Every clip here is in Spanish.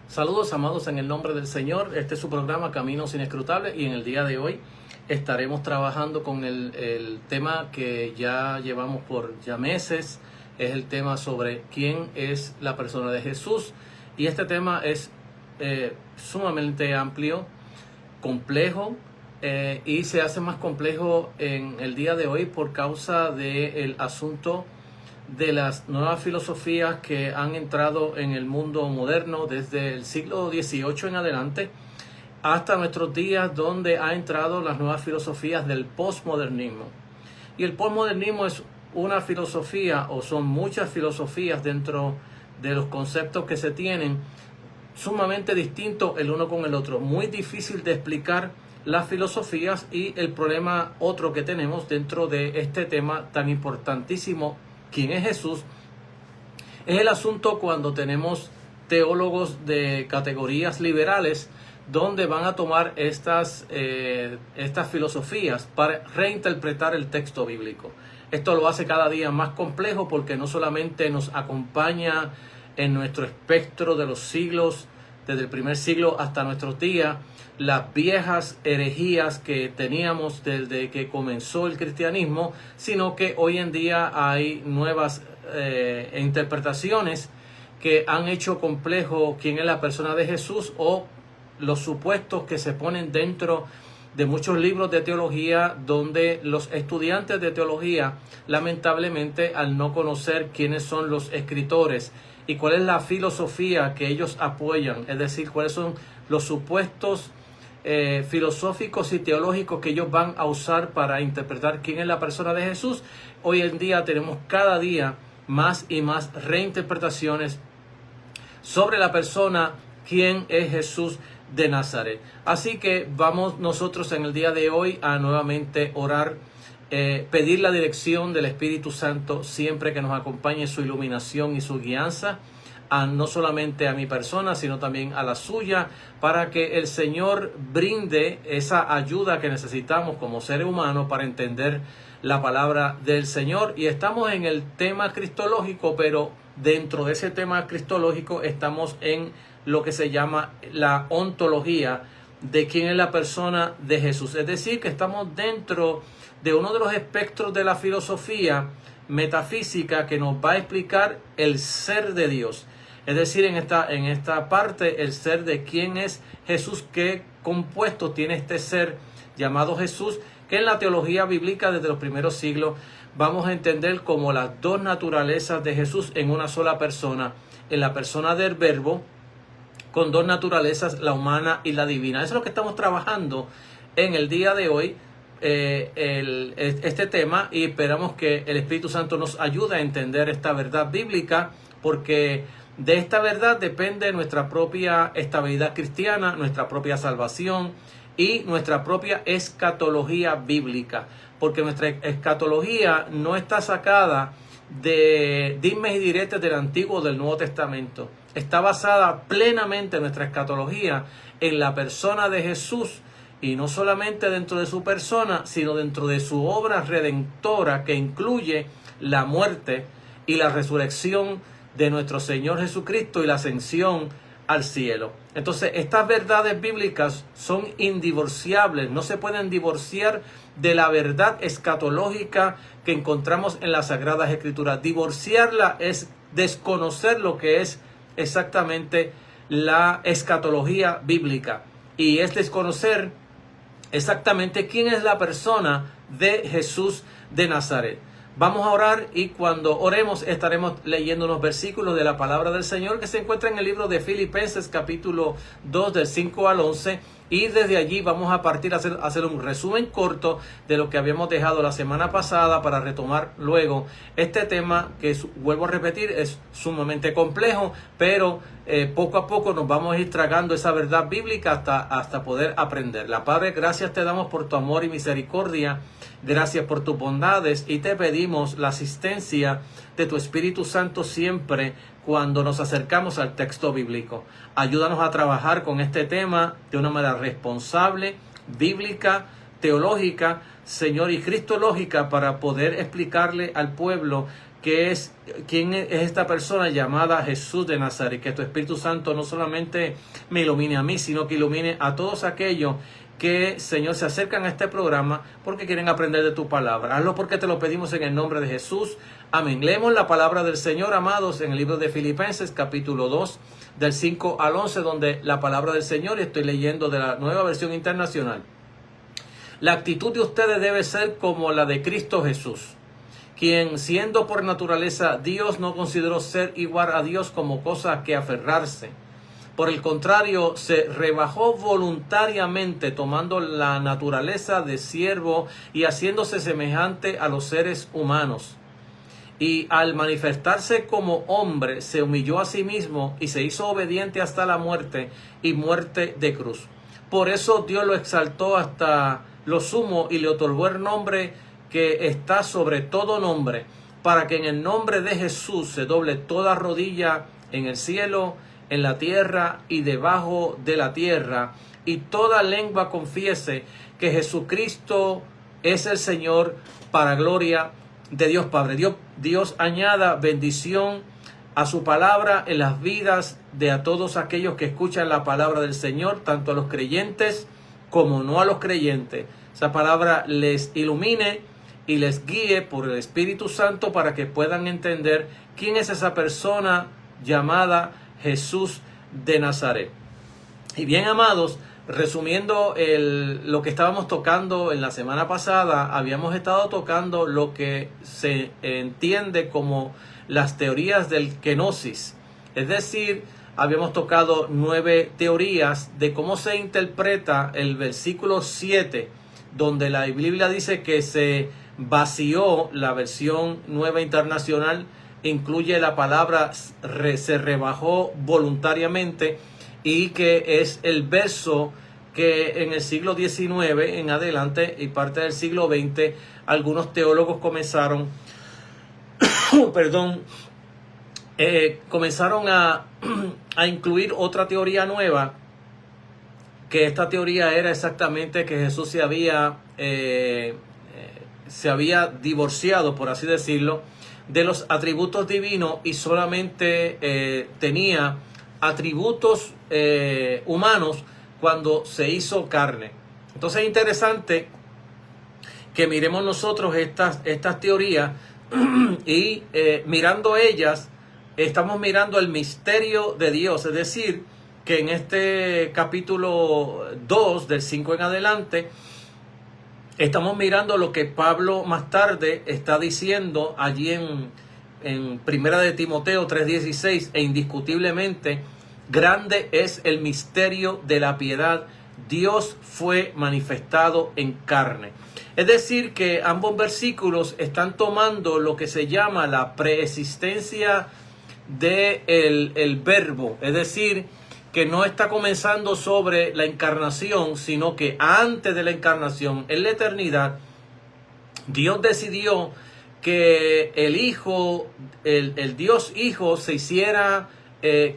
Saludos amados en el nombre del Señor. Este es su programa Caminos Inescrutables y en el día de hoy estaremos trabajando con el tema que ya llevamos por ya meses. Es el tema sobre quién es la persona de Jesús, y este tema es sumamente amplio, complejo, y se hace más complejo en el día de hoy por causa del asunto de las nuevas filosofías que han entrado en el mundo moderno desde el siglo XVIII en adelante hasta nuestros días, donde ha entrado las nuevas filosofías del posmodernismo. Y el posmodernismo es una filosofía, o son muchas filosofías dentro de los conceptos que se tienen, sumamente distintos el uno con el otro. Muy difícil de explicar las filosofías, y el problema otro que tenemos dentro de este tema tan importantísimo, ¿quién es Jesús?, es el asunto cuando tenemos teólogos de categorías liberales donde van a tomar estas filosofías para reinterpretar el texto bíblico. Esto lo hace cada día más complejo, porque no solamente nos acompaña en nuestro espectro de los siglos, desde el primer siglo hasta nuestros días, las viejas herejías que teníamos desde que comenzó el cristianismo, sino que hoy en día hay nuevas interpretaciones que han hecho complejo quién es la persona de Jesús, o los supuestos que se ponen dentro de muchos libros de teología, donde los estudiantes de teología, lamentablemente, al no conocer quiénes son los escritores y cuál es la filosofía que ellos apoyan, es decir, cuáles son los supuestos filosóficos y teológicos que ellos van a usar para interpretar quién es la persona de Jesús, hoy en día tenemos cada día más y más reinterpretaciones sobre la persona, quién es Jesús de Nazaret. Así que vamos nosotros en el día de hoy a nuevamente orar, pedir la dirección del Espíritu Santo siempre que nos acompañe, su iluminación y su guianza, no solamente a mi persona, sino también a la suya, para que el Señor brinde esa ayuda que necesitamos como seres humanos para entender la palabra del Señor. Y estamos en el tema cristológico, pero dentro de ese tema cristológico estamos en lo que se llama la ontología de quién es la persona de Jesús. Es decir, que estamos dentro de uno de los espectros de la filosofía metafísica que nos va a explicar el ser de Dios. Es decir, en esta parte, el ser de quién es Jesús, qué compuesto tiene este ser llamado Jesús, que en la teología bíblica desde los primeros siglos vamos a entender como las dos naturalezas de Jesús en una sola persona, en la persona del Verbo, con dos naturalezas, la humana y la divina. Eso es lo que estamos trabajando en el día de hoy, este tema, y esperamos que el Espíritu Santo nos ayude a entender esta verdad bíblica, porque de esta verdad depende nuestra propia estabilidad cristiana, nuestra propia salvación y nuestra propia escatología bíblica, porque nuestra escatología no está sacada de dimes y diretes del Antiguo o del Nuevo Testamento. Está basada plenamente nuestra escatología en la persona de Jesús, y no solamente dentro de su persona, sino dentro de su obra redentora, que incluye la muerte y la resurrección de nuestro Señor Jesucristo y la ascensión al cielo. Entonces, estas verdades bíblicas son indivorciables, no se pueden divorciar de la verdad escatológica que encontramos en las Sagradas Escrituras. Divorciarla es desconocer lo que es exactamente la escatología bíblica, y es desconocer exactamente quién es la persona de Jesús de Nazaret. Vamos a orar, y cuando oremos estaremos leyendo unos versículos de la palabra del Señor que se encuentra en el libro de Filipenses capítulo 2 del 5 al 11, y desde allí vamos a partir a hacer un resumen corto de lo que habíamos dejado la semana pasada para retomar luego este tema que, vuelvo a repetir, es sumamente complejo, pero poco a poco nos vamos a ir tragando esa verdad bíblica hasta poder aprenderla. Padre, gracias te damos por tu amor y misericordia. Gracias por tus bondades, y te pedimos la asistencia de tu Espíritu Santo siempre cuando nos acercamos al texto bíblico. Ayúdanos a trabajar con este tema de una manera responsable, bíblica, teológica, Señor, y cristológica, para poder explicarle al pueblo quién es esta persona llamada Jesús de Nazaret. Que tu Espíritu Santo no solamente me ilumine a mí, sino que ilumine a todos aquellos que, Señor, se acercan a este programa porque quieren aprender de tu palabra. Hazlo porque te lo pedimos en el nombre de Jesús. Amén. Leemos la palabra del Señor, amados, en el libro de Filipenses, capítulo 2, del 5 al 11, donde la palabra del Señor, estoy leyendo de la Nueva Versión Internacional. La actitud de ustedes debe ser como la de Cristo Jesús, quien, siendo por naturaleza Dios, no consideró ser igual a Dios como cosa a que aferrarse. Por el contrario, se rebajó voluntariamente, tomando la naturaleza de siervo y haciéndose semejante a los seres humanos. Y al manifestarse como hombre, se humilló a sí mismo y se hizo obediente hasta la muerte y muerte de cruz. Por eso Dios lo exaltó hasta lo sumo y le otorgó el nombre que está sobre todo nombre, para que en el nombre de Jesús se doble toda rodilla en el cielo, en la tierra y debajo de la tierra, y toda lengua confiese que Jesucristo es el Señor, para gloria de Dios Padre. Dios añada bendición a su palabra en las vidas de a todos aquellos que escuchan la palabra del Señor, tanto a los creyentes como no a los creyentes. Esa palabra les ilumine y les guíe por el Espíritu Santo para que puedan entender quién es esa persona llamada Jesús de Nazaret. Y bien, amados, resumiendo lo que estábamos tocando en la semana pasada, habíamos estado tocando lo que se entiende como las teorías del kenosis. Es decir, habíamos tocado 9 teorías de cómo se interpreta el versículo 7, donde la Biblia dice que se vació. La versión Nueva Internacional incluye la palabra se rebajó voluntariamente, y que es el verso que en el siglo XIX en adelante y parte del siglo XX algunos teólogos comenzaron comenzaron a incluir otra teoría nueva, que esta teoría era exactamente que Jesús se había divorciado, por así decirlo, de los atributos divinos y solamente tenía atributos humanos cuando se hizo carne. Entonces es interesante que miremos nosotros estas teorías y mirando ellas, estamos mirando el misterio de Dios. Es decir, que en este capítulo 2, del 5 en adelante, estamos mirando lo que Pablo más tarde está diciendo allí en Primera de Timoteo 3:16, e indiscutiblemente grande es el misterio de la piedad, Dios fue manifestado en carne. Es decir, que ambos versículos están tomando lo que se llama la preexistencia del verbo, es decir, que no está comenzando sobre la encarnación, sino que antes de la encarnación, en la eternidad, Dios decidió que el Hijo, el Dios Hijo, se hiciera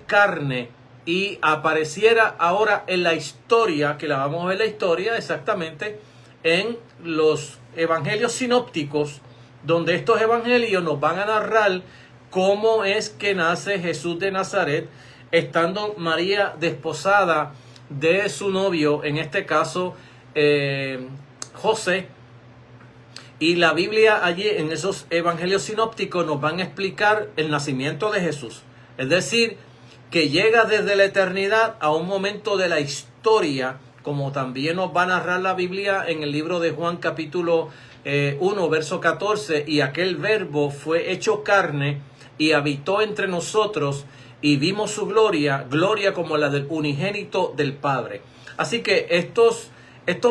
carne y apareciera ahora en la historia, que la vamos a ver la historia exactamente en los evangelios sinópticos, donde estos evangelios nos van a narrar cómo es que nace Jesús de Nazaret, estando María desposada de su novio, en este caso José. Y la Biblia allí en esos evangelios sinópticos nos van a explicar el nacimiento de Jesús. Es decir, que llega desde la eternidad a un momento de la historia, como también nos va a narrar la Biblia en el libro de Juan capítulo 1, verso 14. Y aquel verbo fue hecho carne y habitó entre nosotros, y vimos su gloria, gloria como la del unigénito del Padre. Así que estos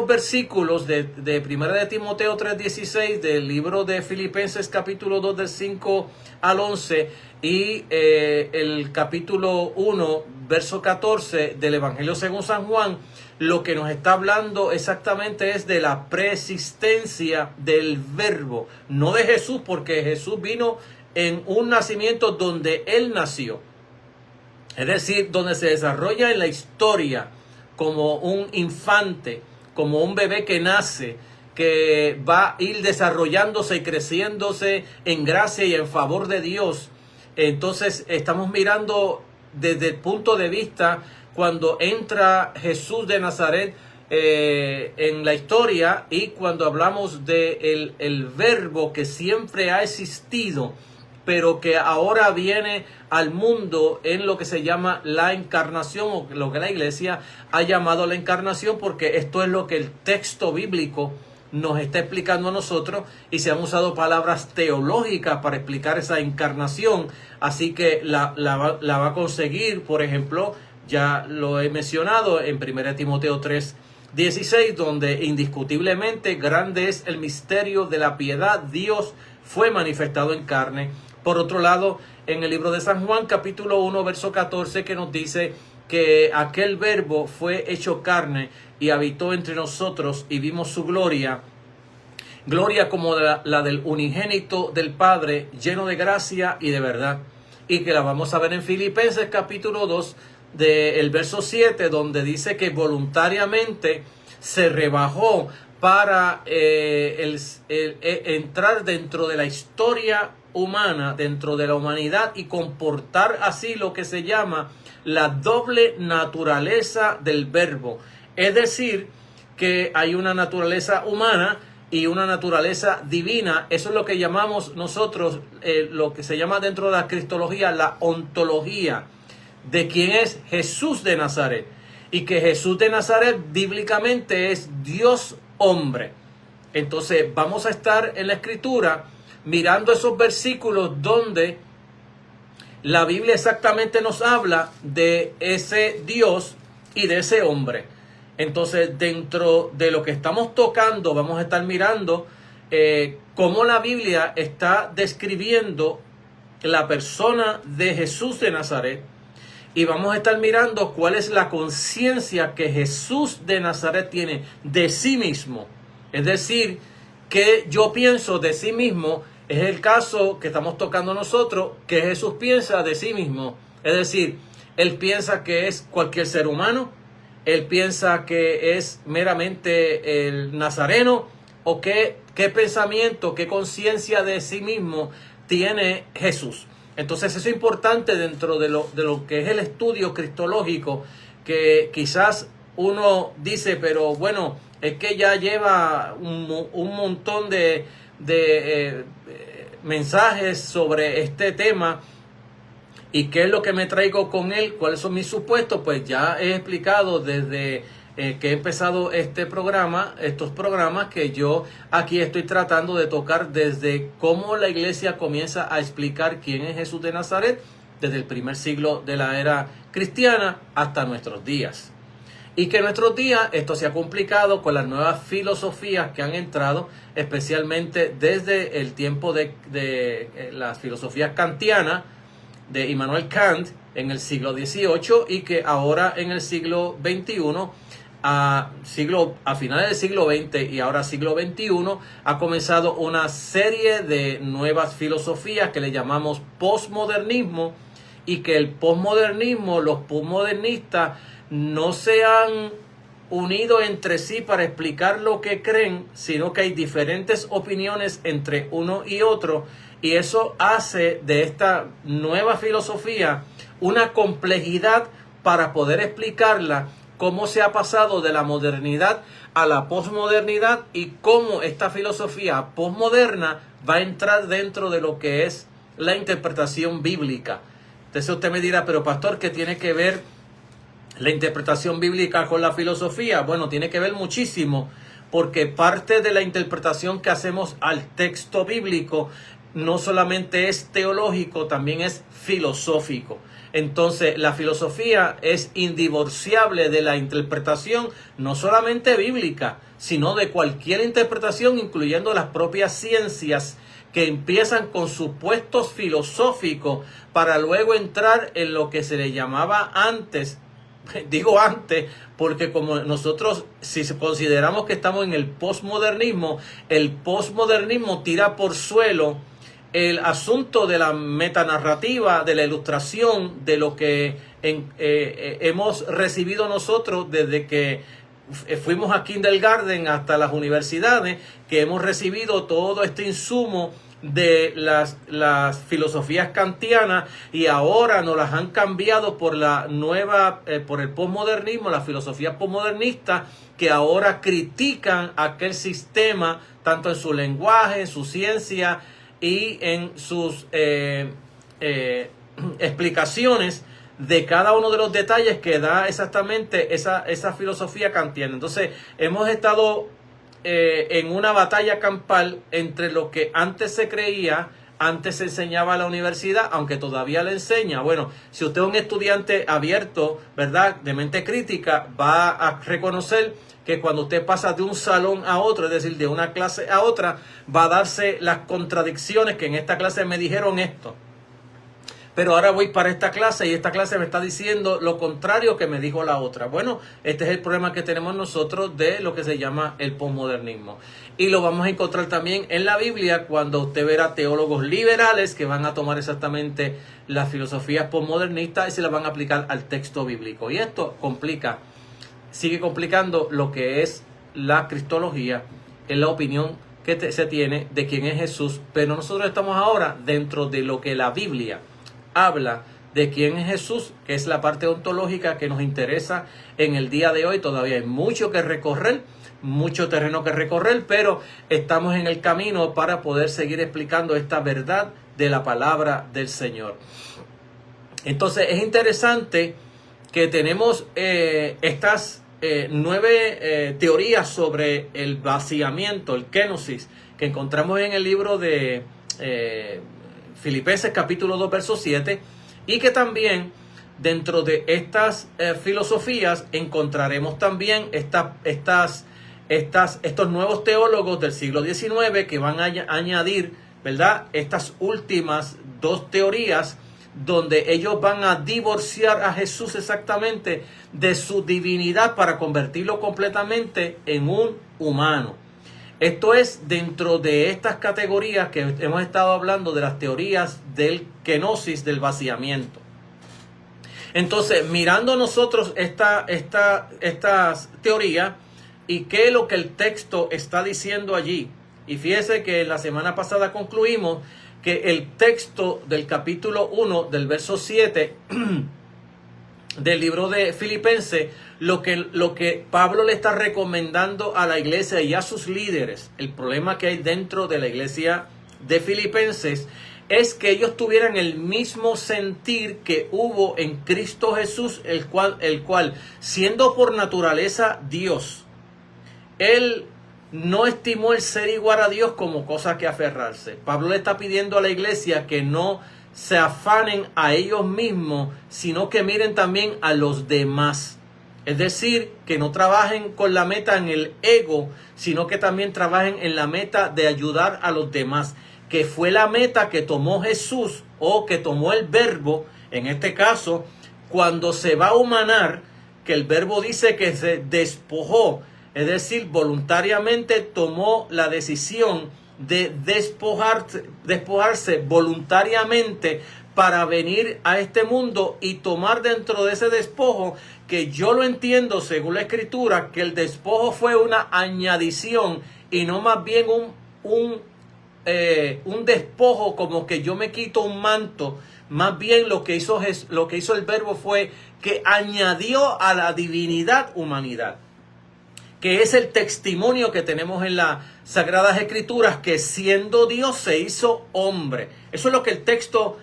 versículos de 1 de Timoteo 3:16, del libro de Filipenses capítulo 2 del 5 al 11 y el capítulo 1 verso 14 del Evangelio según San Juan, lo que nos está hablando exactamente es de la preexistencia del verbo, no de Jesús, porque Jesús vino en un nacimiento donde Él nació. Es decir, donde se desarrolla en la historia como un infante, como un bebé que nace, que va a ir desarrollándose y creciéndose en gracia y en favor de Dios. Entonces estamos mirando desde el punto de vista cuando entra Jesús de Nazaret en la historia, y cuando hablamos de el verbo que siempre ha existido, pero que ahora viene al mundo en lo que se llama la encarnación, o lo que la iglesia ha llamado la encarnación, porque esto es lo que el texto bíblico nos está explicando a nosotros, y se han usado palabras teológicas para explicar esa encarnación. Así que la va a conseguir, por ejemplo, ya lo he mencionado en 1 Timoteo 3:16, donde indiscutiblemente grande es el misterio de la piedad, Dios fue manifestado en carne. Por otro lado, en el libro de San Juan, capítulo 1, verso 14, que nos dice que aquel verbo fue hecho carne y habitó entre nosotros, y vimos su gloria, gloria como la del unigénito del Padre, lleno de gracia y de verdad. Y que la vamos a ver en Filipenses capítulo 2, del verso 7, donde dice que voluntariamente se rebajó para entrar dentro de la historia humana, dentro de la humanidad, y comportar así lo que se llama la doble naturaleza del verbo. Es decir, que hay una naturaleza humana y una naturaleza divina. Eso es lo que llamamos nosotros, lo que se llama dentro de la cristología, la ontología de quién es Jesús de Nazaret. Y que Jesús de Nazaret bíblicamente es Dios hombre. Entonces vamos a estar en la escritura mirando esos versículos donde la Biblia exactamente nos habla de ese Dios y de ese hombre. Entonces, dentro de lo que estamos tocando, vamos a estar mirando cómo la Biblia está describiendo la persona de Jesús de Nazaret, y vamos a estar mirando cuál es la conciencia que Jesús de Nazaret tiene de sí mismo. Es decir, que yo pienso de sí mismo. Es el caso que estamos tocando nosotros, que Jesús piensa de sí mismo. Es decir, Él piensa que es cualquier ser humano, Él piensa que es meramente el nazareno, o qué pensamiento, qué conciencia de sí mismo tiene Jesús. Entonces eso es importante dentro de lo que es el estudio cristológico, que quizás uno dice, pero bueno, es que ya lleva un montón de mensajes sobre este tema, y qué es lo que me traigo con él, cuáles son mis supuestos. Pues ya he explicado desde que he empezado estos programas, que yo aquí estoy tratando de tocar desde cómo la iglesia comienza a explicar quién es Jesús de Nazaret, desde el primer siglo de la era cristiana hasta nuestros días. Y que en nuestros días esto se ha complicado con las nuevas filosofías que han entrado, especialmente desde el tiempo de las filosofías kantianas de Immanuel Kant en el siglo XVIII, y que ahora en el siglo XXI, a finales del siglo XX y ahora siglo XXI, ha comenzado una serie de nuevas filosofías que le llamamos posmodernismo, y que el posmodernismo, los posmodernistas, no se han unido entre sí para explicar lo que creen, sino que hay diferentes opiniones entre uno y otro, y eso hace de esta nueva filosofía una complejidad para poder explicarla, cómo se ha pasado de la modernidad a la posmodernidad, y cómo esta filosofía posmoderna va a entrar dentro de lo que es la interpretación bíblica. Entonces usted me dirá, pero pastor, ¿qué tiene que ver la interpretación bíblica con la filosofía? Bueno, tiene que ver muchísimo, porque parte de la interpretación que hacemos al texto bíblico no solamente es teológico, también es filosófico. Entonces, la filosofía es indivorciable de la interpretación, no solamente bíblica, sino de cualquier interpretación, incluyendo las propias ciencias, que empiezan con supuestos filosóficos para luego entrar en lo que se le llamaba antes. Digo antes porque como nosotros, si consideramos que estamos en el posmodernismo tira por suelo el asunto de la metanarrativa, de la ilustración, de lo que hemos recibido nosotros desde que fuimos a kindergarten hasta las universidades, que hemos recibido todo este insumo de las filosofías kantianas, y ahora nos las han cambiado por la nueva, por el posmodernismo, la filosofía posmodernista, que ahora critican aquel sistema tanto en su lenguaje, en su ciencia y en sus explicaciones de cada uno de los detalles que da exactamente esa filosofía kantiana. Entonces hemos estado en una batalla campal entre lo que antes se creía, antes se enseñaba a la universidad, aunque todavía le enseña. Bueno, si usted es un estudiante abierto, ¿verdad?, de mente crítica, va a reconocer que cuando usted pasa de un salón a otro, es decir, de una clase a otra, va a darse las contradicciones que en esta clase me dijeron esto, pero ahora voy para esta clase y esta clase me está diciendo lo contrario que me dijo la otra. Bueno, este es el problema que tenemos nosotros de lo que se llama el posmodernismo. Y lo vamos a encontrar también en la Biblia, cuando usted verá teólogos liberales que van a tomar exactamente las filosofías posmodernistas y se las van a aplicar al texto bíblico. Y esto sigue complicando lo que es la cristología, en la opinión que se tiene de quién es Jesús. Pero nosotros estamos ahora dentro de lo que la Biblia habla de quién es Jesús, que es la parte ontológica que nos interesa en el día de hoy. Todavía hay mucho que recorrer, mucho terreno que recorrer, pero estamos en el camino para poder seguir explicando esta verdad de la palabra del Señor. Entonces es interesante que tenemos estas 9 teorías sobre el vaciamiento, el kenosis, que encontramos en el libro de Filipenses capítulo 2 verso 7, y que también dentro de estas filosofías encontraremos también estos nuevos teólogos del siglo XIX que van a añadir, ¿verdad?, estas últimas 2 teorías, donde ellos van a divorciar a Jesús exactamente de su divinidad para convertirlo completamente en un humano. Esto es dentro de estas categorías que hemos estado hablando, de las teorías del kenosis, del vaciamiento. Entonces, mirando nosotros estas teorías y qué es lo que el texto está diciendo allí. Y fíjese que la semana pasada concluimos que el texto del capítulo 1, del verso 7 del libro de Filipenses, lo que Pablo le está recomendando a la iglesia y a sus líderes, el problema que hay dentro de la iglesia de Filipenses, es que ellos tuvieran el mismo sentir que hubo en Cristo Jesús, el cual siendo por naturaleza Dios, él no estimó el ser igual a Dios como cosa que aferrarse. Pablo le está pidiendo a la iglesia que no se afanen a ellos mismos, sino que miren también a los demás. Es decir, que no trabajen con la meta en el ego, sino que también trabajen en la meta de ayudar a los demás, que fue la meta que tomó Jesús, o que tomó el Verbo, en este caso, cuando se va a humanar, que el Verbo dice que se despojó, es decir, voluntariamente tomó la decisión de despojarse voluntariamente para venir a este mundo y tomar dentro de ese despojo, que yo lo entiendo según la Escritura, que el despojo fue una añadición y no más bien un despojo como que yo me quito un manto. Más bien lo que hizo el Verbo fue que añadió a la divinidad humanidad, que es el testimonio que tenemos en las Sagradas Escrituras, que siendo Dios se hizo hombre. Eso es lo que el texto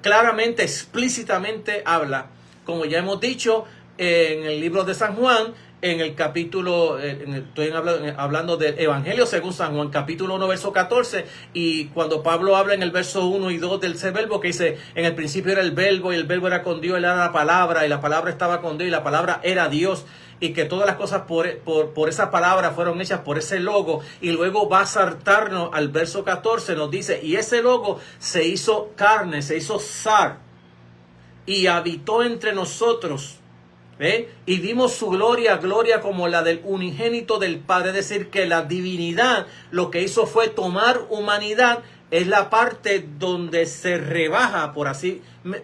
claramente, explícitamente habla. Como ya hemos dicho en el libro de San Juan, en el capítulo, estoy hablando del Evangelio según San Juan, capítulo 1, verso 14, y cuando Pablo habla en el verso 1 y 2 del Verbo, que dice, en el principio era el Verbo, y el Verbo era con Dios, él era la palabra, y la palabra estaba con Dios, y la palabra era Dios, y que todas las cosas por esa palabra fueron hechas por ese logo. Y luego va a saltarnos al verso 14, nos dice, y ese logo se hizo carne, se hizo zar, y habitó entre nosotros, y vimos su gloria como la del unigénito del Padre. Es decir, que la divinidad lo que hizo fue tomar humanidad es la parte donde se rebaja, por así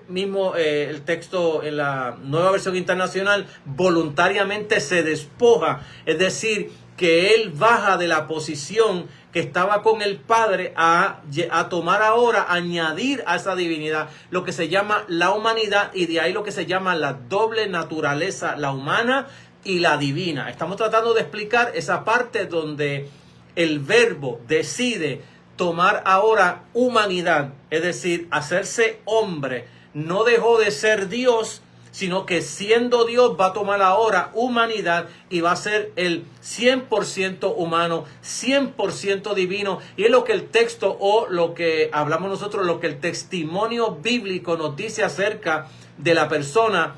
mismo el texto en la Nueva Versión Internacional, voluntariamente se despoja, es decir, que él baja de la posición que estaba con el Padre a tomar ahora, añadir a esa divinidad lo que se llama la humanidad, y de ahí lo que se llama la doble naturaleza, la humana y la divina. Estamos tratando de explicar esa parte donde el Verbo decide tomar ahora humanidad, es decir, hacerse hombre. No dejó de ser Dios, sino que siendo Dios va a tomar ahora humanidad y va a ser el 100% humano, 100% divino. Y es lo que el texto, o lo que hablamos nosotros, lo que el testimonio bíblico nos dice acerca de la persona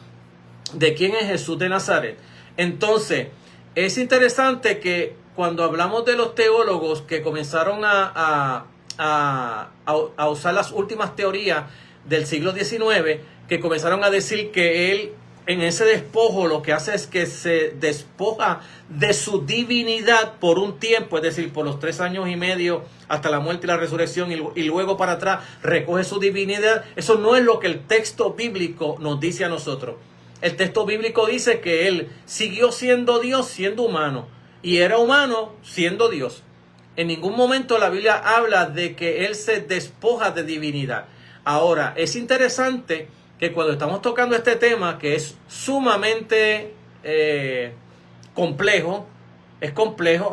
de quién es Jesús de Nazaret. Entonces, es interesante que cuando hablamos de los teólogos que comenzaron a usar las últimas teorías del siglo XIX, que comenzaron a decir que él en ese despojo lo que hace es que se despoja de su divinidad por un tiempo, es decir, por los 3 años y medio hasta la muerte y la resurrección, y luego para atrás recoge su divinidad. Eso no es lo que el texto bíblico nos dice a nosotros. El texto bíblico dice que él siguió siendo Dios, siendo humano, y era humano siendo Dios. En ningún momento la Biblia habla de que él se despoja de divinidad. Ahora, es interesante que cuando estamos tocando este tema, que es sumamente complejo,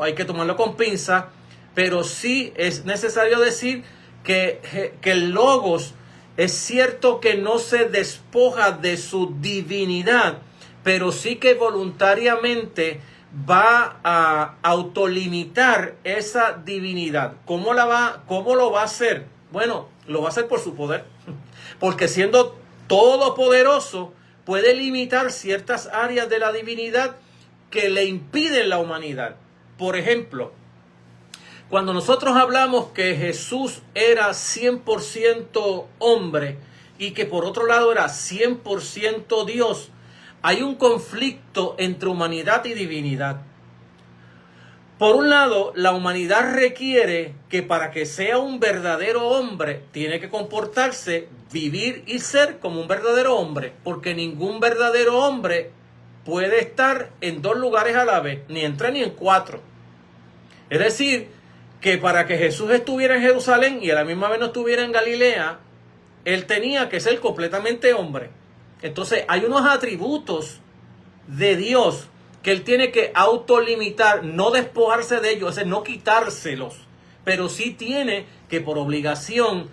hay que tomarlo con pinza, pero sí es necesario decir que el Logos es cierto que no se despoja de su divinidad, pero sí que voluntariamente va a autolimitar esa divinidad. ¿Cómo lo va a hacer? Bueno, lo va a hacer por su poder, porque siendo todopoderoso puede limitar ciertas áreas de la divinidad que le impiden la humanidad. Por ejemplo, cuando nosotros hablamos que Jesús era 100% hombre y que por otro lado era 100% Dios, hay un conflicto entre humanidad y divinidad. Por un lado, la humanidad requiere que para que sea un verdadero hombre, tiene que comportarse, vivir y ser como un verdadero hombre, porque ningún verdadero hombre puede estar en 2 lugares a la vez, ni en 3 ni en 4. Es decir, que para que Jesús estuviera en Jerusalén y a la misma vez no estuviera en Galilea, él tenía que ser completamente hombre. Entonces hay unos atributos de Dios que él tiene que autolimitar, no despojarse de ellos, es decir, no quitárselos, pero sí tiene que por obligación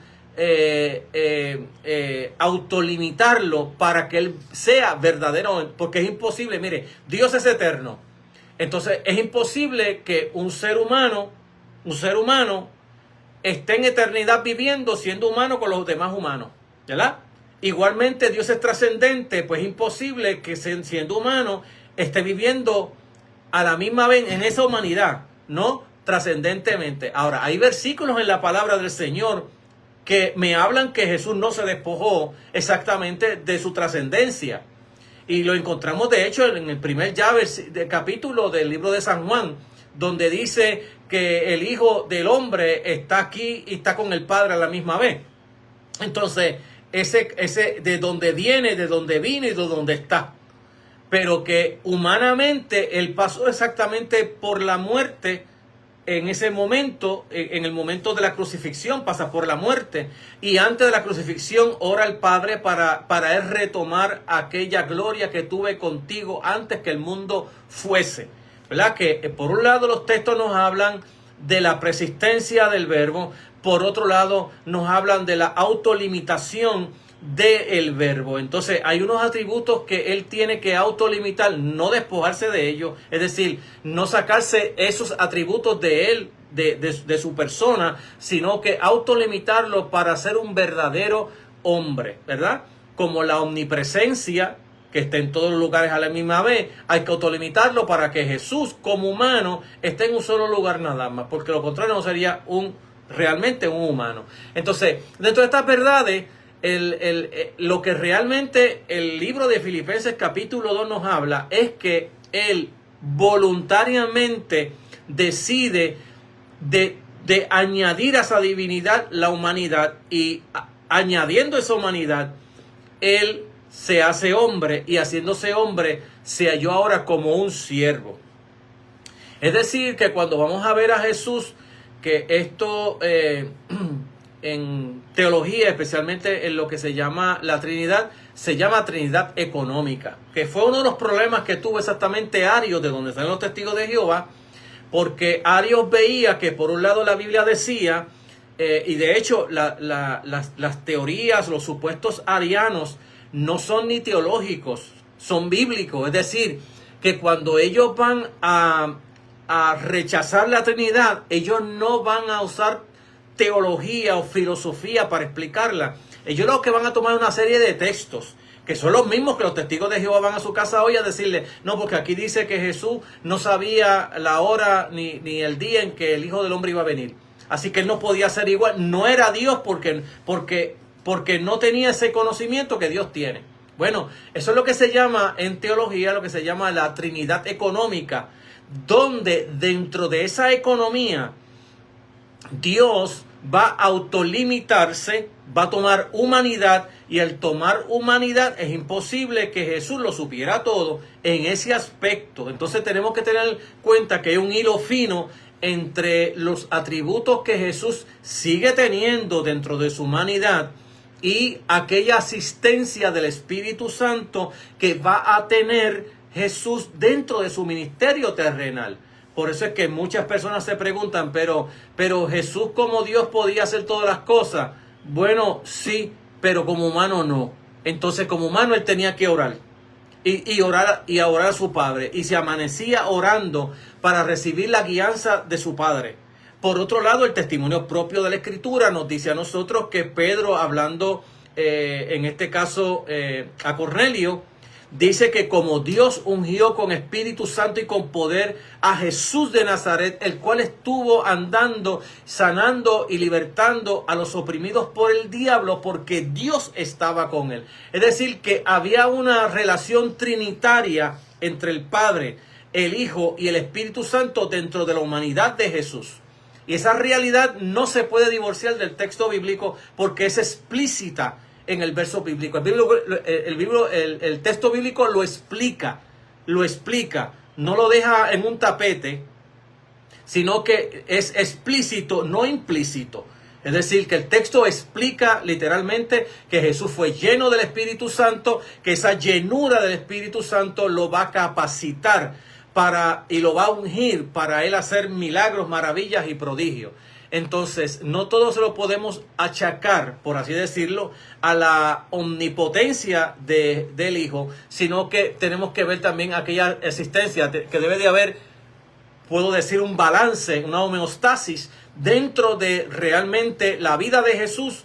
autolimitarlo para que él sea verdadero, porque es imposible, mire, Dios es eterno, entonces es imposible que un ser humano esté en eternidad viviendo siendo humano con los demás humanos, ¿verdad? Igualmente Dios es trascendente, pues es imposible que siendo humano esté viviendo a la misma vez en esa humanidad, ¿no? Trascendentemente. Ahora, hay versículos en la palabra del Señor que me hablan que Jesús no se despojó exactamente de su trascendencia. Y lo encontramos, de hecho, en el primer capítulo del libro de San Juan, donde dice que el Hijo del Hombre está aquí y está con el Padre a la misma vez. Entonces, ese de donde viene, de donde vino y de donde está. Pero que humanamente él pasó exactamente por la muerte en ese momento, en el momento de la crucifixión, pasa por la muerte. Y antes de la crucifixión ora al Padre para él retomar aquella gloria que tuve contigo antes que el mundo fuese. ¿Verdad? Que por un lado los textos nos hablan de la persistencia del Verbo, por otro lado nos hablan de la autolimitación del Verbo. Entonces hay unos atributos que él tiene que autolimitar, no despojarse de ellos, es decir, no sacarse esos atributos de él, de su persona, sino que autolimitarlo para ser un verdadero hombre, ¿verdad? Como la omnipresencia, que esté en todos los lugares a la misma vez, hay que autolimitarlo para que Jesús como humano esté en un solo lugar nada más, porque lo contrario no sería realmente un humano. Entonces, dentro de estas verdades, lo que realmente el libro de Filipenses capítulo 2 nos habla es que él voluntariamente decide de añadir a esa divinidad la humanidad, y añadiendo esa humanidad, Él se hace hombre, y haciéndose hombre se halló ahora como un siervo. Es decir, que cuando vamos a ver a Jesús, que esto en teología, especialmente en lo que se llama la Trinidad, se llama Trinidad económica, que fue uno de los problemas que tuvo exactamente Arios, de donde están los testigos de Jehová, porque Arios veía que por un lado la Biblia decía, y de hecho las teorías, los supuestos arianos no son ni teológicos, son bíblicos. Es decir, que cuando ellos van a rechazar la Trinidad, ellos no van a usar teología o filosofía para explicarla. Ellos lo que van a tomar una serie de textos, que son los mismos que los testigos de Jehová van a su casa hoy a decirle, no, porque aquí dice que Jesús no sabía la hora ni el día en que el Hijo del Hombre iba a venir. Así que él no podía ser igual, no era Dios porque no tenía ese conocimiento que Dios tiene. Bueno, eso es lo que se llama en teología, lo que se llama la Trinidad económica, donde dentro de esa economía Dios va a autolimitarse, va a tomar humanidad, y al tomar humanidad es imposible que Jesús lo supiera todo en ese aspecto. Entonces tenemos que tener en cuenta que hay un hilo fino entre los atributos que Jesús sigue teniendo dentro de su humanidad y aquella asistencia del Espíritu Santo que va a tener Jesús dentro de su ministerio terrenal. Por eso es que muchas personas se preguntan, pero Jesús como Dios podía hacer todas las cosas. Bueno, sí, pero como humano no. Entonces como humano él tenía que orar. Y orar a su Padre. Y se amanecía orando para recibir la guianza de su Padre. Por otro lado, el testimonio propio de la Escritura nos dice a nosotros que Pedro, hablando en este caso a Cornelio, dice que como Dios ungió con Espíritu Santo y con poder a Jesús de Nazaret, el cual estuvo andando, sanando y libertando a los oprimidos por el diablo, porque Dios estaba con él. Es decir, que había una relación trinitaria entre el Padre, el Hijo y el Espíritu Santo dentro de la humanidad de Jesús. Y esa realidad no se puede divorciar del texto bíblico porque es explícita en el verso bíblico. El texto bíblico lo explica, no lo deja en un tapete, sino que es explícito, no implícito. Es decir, que el texto explica literalmente que Jesús fue lleno del Espíritu Santo, que esa llenura del Espíritu Santo lo va a capacitar y lo va a ungir para él hacer milagros, maravillas y prodigios. Entonces, no todo se lo podemos achacar, por así decirlo, a la omnipotencia del Hijo, sino que tenemos que ver también aquella existencia que debe de haber, puedo decir, un balance, una homeostasis dentro de realmente la vida de Jesús,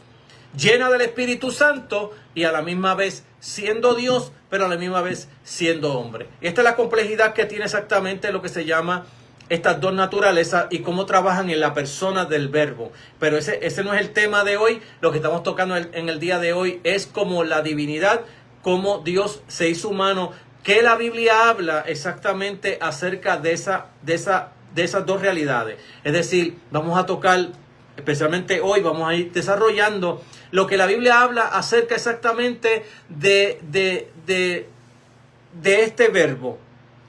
llena del Espíritu Santo y a la misma vez siendo Dios, pero a la misma vez siendo hombre. Y esta es la complejidad que tiene exactamente lo que se llama estas dos naturalezas y cómo trabajan en la persona del verbo. Pero ese no es el tema de hoy. Lo que estamos tocando en el día de hoy es como la divinidad, cómo Dios se hizo humano, que la Biblia habla exactamente acerca de esas dos realidades. Es decir, vamos a tocar, especialmente hoy, vamos a ir desarrollando lo que la Biblia habla acerca exactamente de este verbo,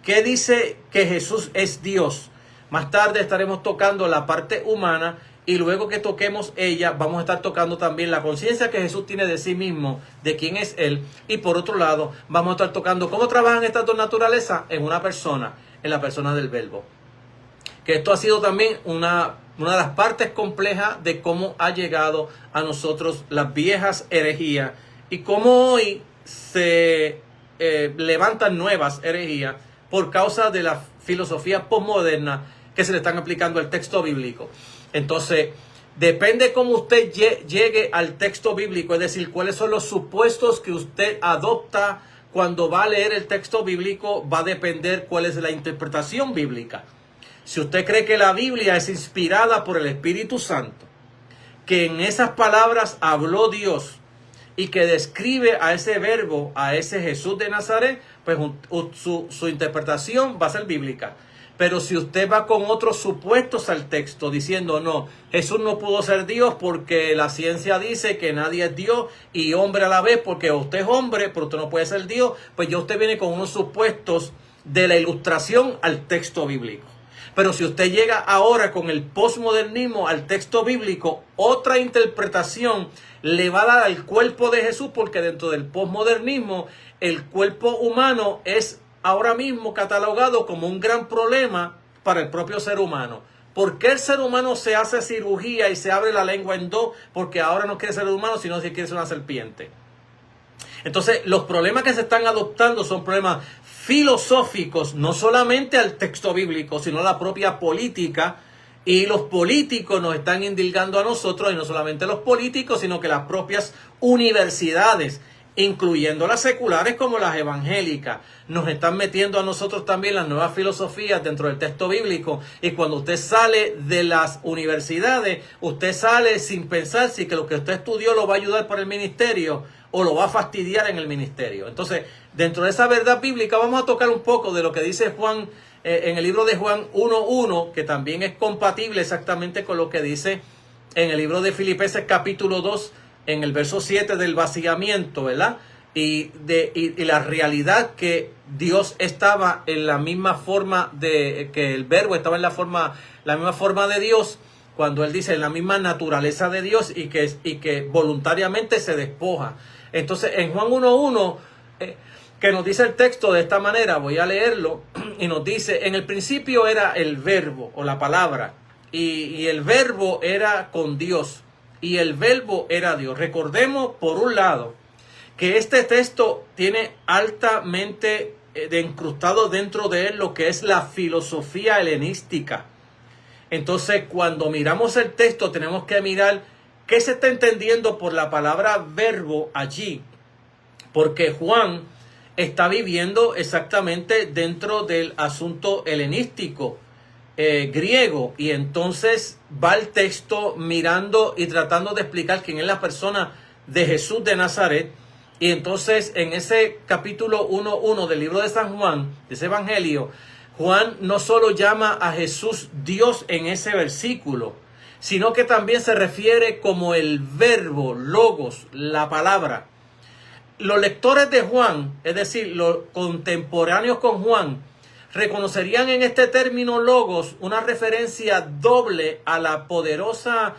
que dice que Jesús es Dios. Más tarde estaremos tocando la parte humana y luego que toquemos ella, vamos a estar tocando también la conciencia que Jesús tiene de sí mismo, de quién es Él. Y por otro lado, vamos a estar tocando cómo trabajan estas dos naturalezas en una persona, en la persona del verbo. Que esto ha sido también una de las partes complejas de cómo ha llegado a nosotros las viejas herejías y cómo hoy se levantan nuevas herejías por causa de la filosofía posmoderna que se le están aplicando al texto bíblico. Entonces, depende cómo usted llegue al texto bíblico, es decir, cuáles son los supuestos que usted adopta cuando va a leer el texto bíblico, va a depender cuál es la interpretación bíblica. Si usted cree que la Biblia es inspirada por el Espíritu Santo, que en esas palabras habló Dios y que describe a ese verbo, a ese Jesús de Nazaret, pues su interpretación va a ser bíblica. Pero si usted va con otros supuestos al texto diciendo, no, Jesús no pudo ser Dios porque la ciencia dice que nadie es Dios y hombre a la vez, porque usted es hombre, pero usted no puede ser Dios, pues ya usted viene con unos supuestos de la ilustración al texto bíblico. Pero si usted llega ahora con el posmodernismo al texto bíblico, otra interpretación le va a dar al cuerpo de Jesús, porque dentro del posmodernismo el cuerpo humano es ahora mismo catalogado como un gran problema para el propio ser humano. ¿Por qué el ser humano se hace cirugía y se abre la lengua en dos? Porque ahora no quiere ser humano, sino que quiere ser una serpiente. Entonces, los problemas que se están adoptando son problemas filosóficos, no solamente al texto bíblico, sino a la propia política. Y los políticos nos están indilgando a nosotros, y no solamente los políticos, sino que las propias universidades, incluyendo las seculares como las evangélicas, nos están metiendo a nosotros también las nuevas filosofías dentro del texto bíblico. Y cuando usted sale de las universidades, usted sale sin pensar si que lo que usted estudió lo va a ayudar para el ministerio o lo va a fastidiar en el ministerio. Entonces, dentro de esa verdad bíblica vamos a tocar un poco de lo que dice Juan en el libro de Juan 1:1, que también es compatible exactamente con lo que dice en el libro de Filipenses capítulo 2, en el verso 7 del vaciamiento, ¿verdad? Y la realidad que Dios estaba en la misma forma que el verbo estaba en la misma forma de Dios, cuando él dice en la misma naturaleza de Dios y que voluntariamente se despoja. Entonces en Juan 1:1, que nos dice el texto de esta manera, voy a leerlo, y nos dice, en el principio era el verbo o la palabra, y el verbo era con Dios, y el verbo era Dios. Recordemos, por un lado, que este texto tiene altamente incrustado dentro de él lo que es la filosofía helenística. Entonces, cuando miramos el texto, tenemos que mirar qué se está entendiendo por la palabra verbo allí, porque Juan está viviendo exactamente dentro del asunto helenístico griego, y entonces va el texto mirando y tratando de explicar quién es la persona de Jesús de Nazaret. Y entonces en ese capítulo 1:1 del libro de San Juan, de ese evangelio, Juan no solo llama a Jesús Dios en ese versículo, sino que también se refiere como el verbo, logos, la palabra. Los lectores de Juan, es decir, los contemporáneos con Juan, reconocerían en este término logos una referencia doble a la poderosa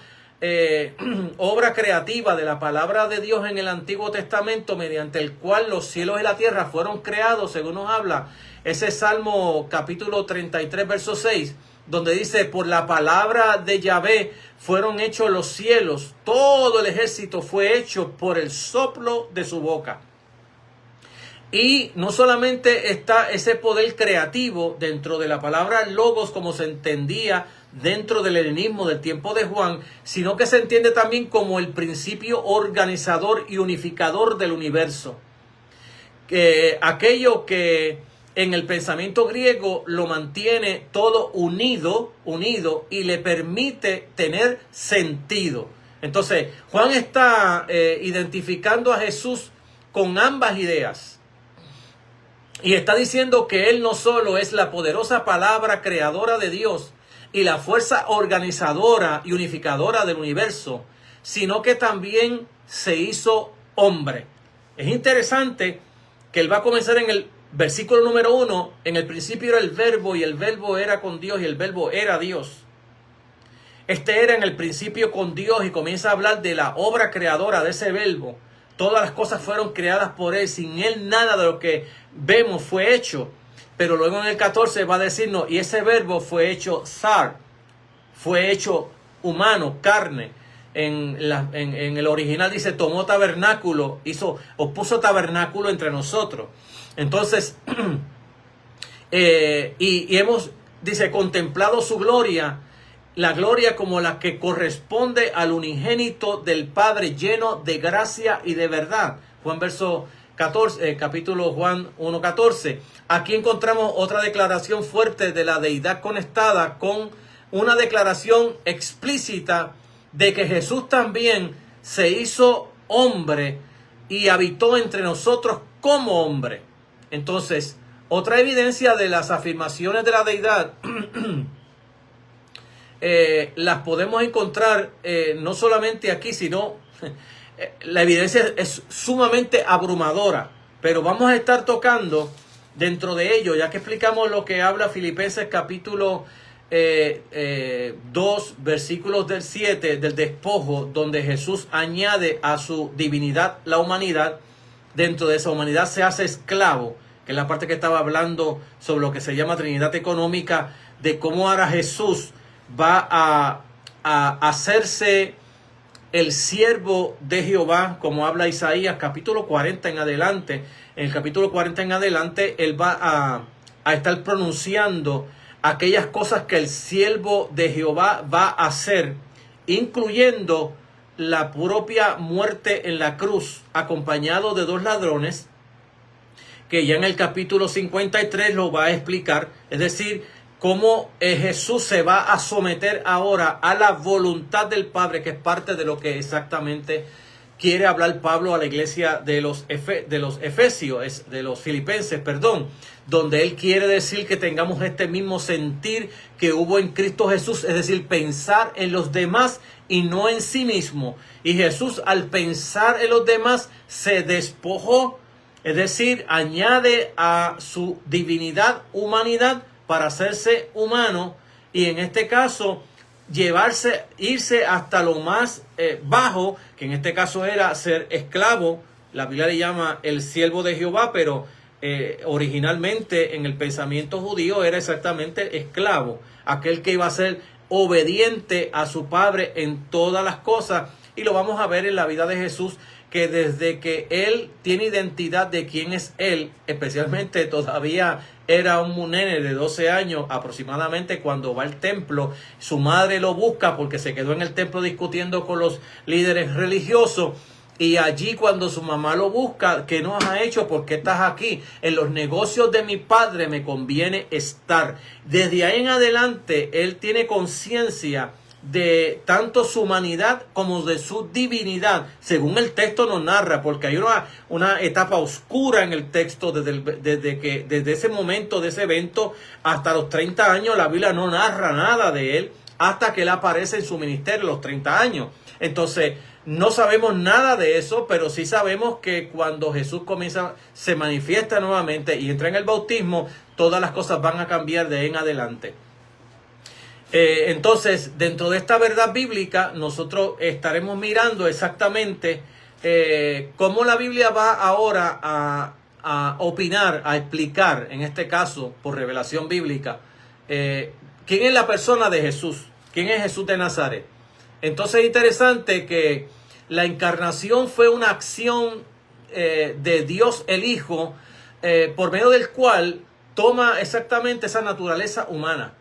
obra creativa de la palabra de Dios en el Antiguo Testamento, mediante el cual los cielos y la tierra fueron creados, según nos habla ese Salmo capítulo 33, verso 6, donde dice, por la palabra de Yahvé fueron hechos los cielos, todo el ejército fue hecho por el soplo de su boca. Y no solamente está ese poder creativo dentro de la palabra logos, como se entendía dentro del helenismo del tiempo de Juan, sino que se entiende también como el principio organizador y unificador del universo. Aquello que en el pensamiento griego lo mantiene todo unido y le permite tener sentido. Entonces, Juan está identificando a Jesús con ambas ideas. Y está diciendo que Él no solo es la poderosa palabra creadora de Dios y la fuerza organizadora y unificadora del universo, sino que también se hizo hombre. Es interesante que Él va a comenzar en el versículo número 1, en el principio era el verbo y el verbo era con Dios y el verbo era Dios. Este era en el principio con Dios y comienza a hablar de la obra creadora de ese verbo. Todas las cosas fueron creadas por Él. Sin Él nada de lo que vemos fue hecho. Pero luego en el 14 va a decirnos, y ese verbo fue hecho zar, fue hecho humano, carne. En el original dice, tomó tabernáculo, puso tabernáculo entre nosotros. Entonces, y hemos, dice, contemplado su gloria, la gloria como la que corresponde al unigénito del Padre, lleno de gracia y de verdad. Juan verso 14, capítulo Juan 1:14. Aquí encontramos otra declaración fuerte de la deidad conectada con una declaración explícita de que Jesús también se hizo hombre y habitó entre nosotros como hombre. Entonces, Otra evidencia de las afirmaciones de la deidad las podemos encontrar no solamente aquí, sino la evidencia es sumamente abrumadora, pero vamos a estar tocando dentro de ello, ya que explicamos lo que habla Filipenses capítulo 2, versículos del 7, del despojo, donde Jesús añade a su divinidad la humanidad. Dentro de esa humanidad se hace esclavo, que es la parte que estaba hablando sobre lo que se llama Trinidad económica, de cómo ahora Jesús va a hacerse el siervo de Jehová, como habla Isaías, capítulo 40 en adelante. En el capítulo 40 en adelante, él va a estar pronunciando aquellas cosas que el siervo de Jehová va a hacer, incluyendo la propia muerte en la cruz, acompañado de 2 ladrones, que ya en el capítulo 53 lo va a explicar. Es decir, cómo Jesús se va a someter ahora a la voluntad del Padre, que es parte de lo que exactamente quiere hablar Pablo a la iglesia de los Efesios, de los Filipenses, perdón, donde él quiere decir que tengamos este mismo sentir que hubo en Cristo Jesús, es decir, pensar en los demás y no en sí mismo. Y Jesús, al pensar en los demás, se despojó, es decir, añade a su divinidad humanidad para hacerse humano, y en este caso irse hasta lo más bajo, que en este caso era ser esclavo. La Biblia le llama el siervo de Jehová, pero originalmente en el pensamiento judío era exactamente esclavo, aquel que iba a ser obediente a su padre en todas las cosas. Y lo vamos a ver en la vida de Jesús, que desde que él tiene identidad de quién es él, especialmente todavía era un nene de 12 años aproximadamente cuando va al templo. Su madre lo busca porque se quedó en el templo discutiendo con los líderes religiosos. Y allí cuando su mamá lo busca, ¿qué nos ha hecho? ¿Por qué estás aquí? En los negocios de mi padre me conviene estar. Desde ahí en adelante, él tiene conciencia de tanto su humanidad como de su divinidad, según el texto nos narra, porque hay una etapa oscura en el texto desde ese momento, de ese evento, hasta los 30 años, la Biblia no narra nada de él, hasta que él aparece en su ministerio, los 30 años. Entonces, no sabemos nada de eso, pero sí sabemos que cuando Jesús se manifiesta nuevamente y entra en el bautismo, todas las cosas van a cambiar de ahí en adelante. Entonces, dentro de esta verdad bíblica, nosotros estaremos mirando exactamente cómo la Biblia va ahora a opinar, a explicar, en este caso, por revelación bíblica, quién es la persona de Jesús, quién es Jesús de Nazaret. Entonces es interesante que la encarnación fue una acción de Dios el Hijo, por medio del cual toma exactamente esa naturaleza humana.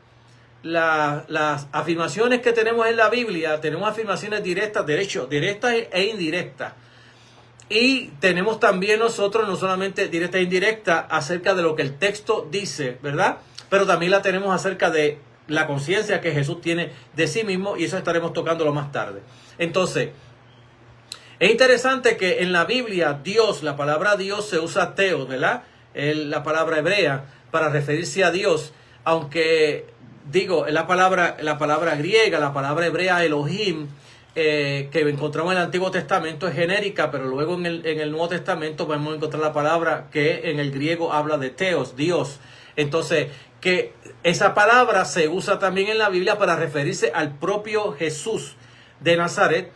Las afirmaciones que tenemos en la Biblia, tenemos afirmaciones directas, de hecho, directas e indirectas. Y tenemos también nosotros, no solamente directa e indirecta, acerca de lo que el texto dice, ¿verdad? Pero también la tenemos acerca de la conciencia que Jesús tiene de sí mismo, y eso estaremos tocándolo más tarde. Entonces, es interesante que en la Biblia, Dios, la palabra Dios se usa teos, ¿verdad? La palabra hebrea para referirse a Dios, aunque digo, la palabra griega, la palabra hebrea Elohim, que encontramos en el Antiguo Testamento es genérica, pero luego en el Nuevo Testamento vamos a encontrar la palabra que en el griego habla de teos, Dios. Entonces, que esa palabra se usa también en la Biblia para referirse al propio Jesús de Nazaret,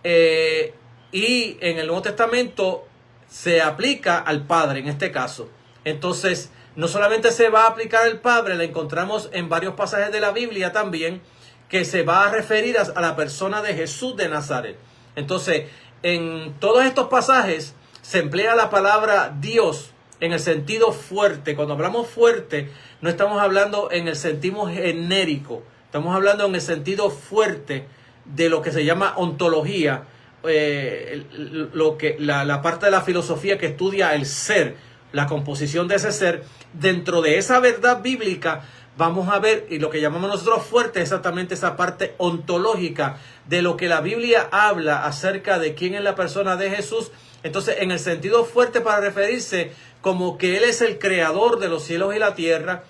y en el Nuevo Testamento se aplica al Padre en este caso. Entonces, no solamente se va a aplicar al Padre, la encontramos en varios pasajes de la Biblia también, que se va a referir a la persona de Jesús de Nazaret. Entonces, en todos estos pasajes se emplea la palabra Dios en el sentido fuerte. Cuando hablamos fuerte, no estamos hablando en el sentido genérico, estamos hablando en el sentido fuerte de lo que se llama ontología, la parte de la filosofía que estudia el ser, la composición de ese ser. Dentro de esa verdad bíblica vamos a ver, y lo que llamamos nosotros fuerte, es exactamente esa parte ontológica de lo que la Biblia habla acerca de quién es la persona de Jesús. Entonces, en el sentido fuerte para referirse como que Él es el creador de los cielos y la tierra,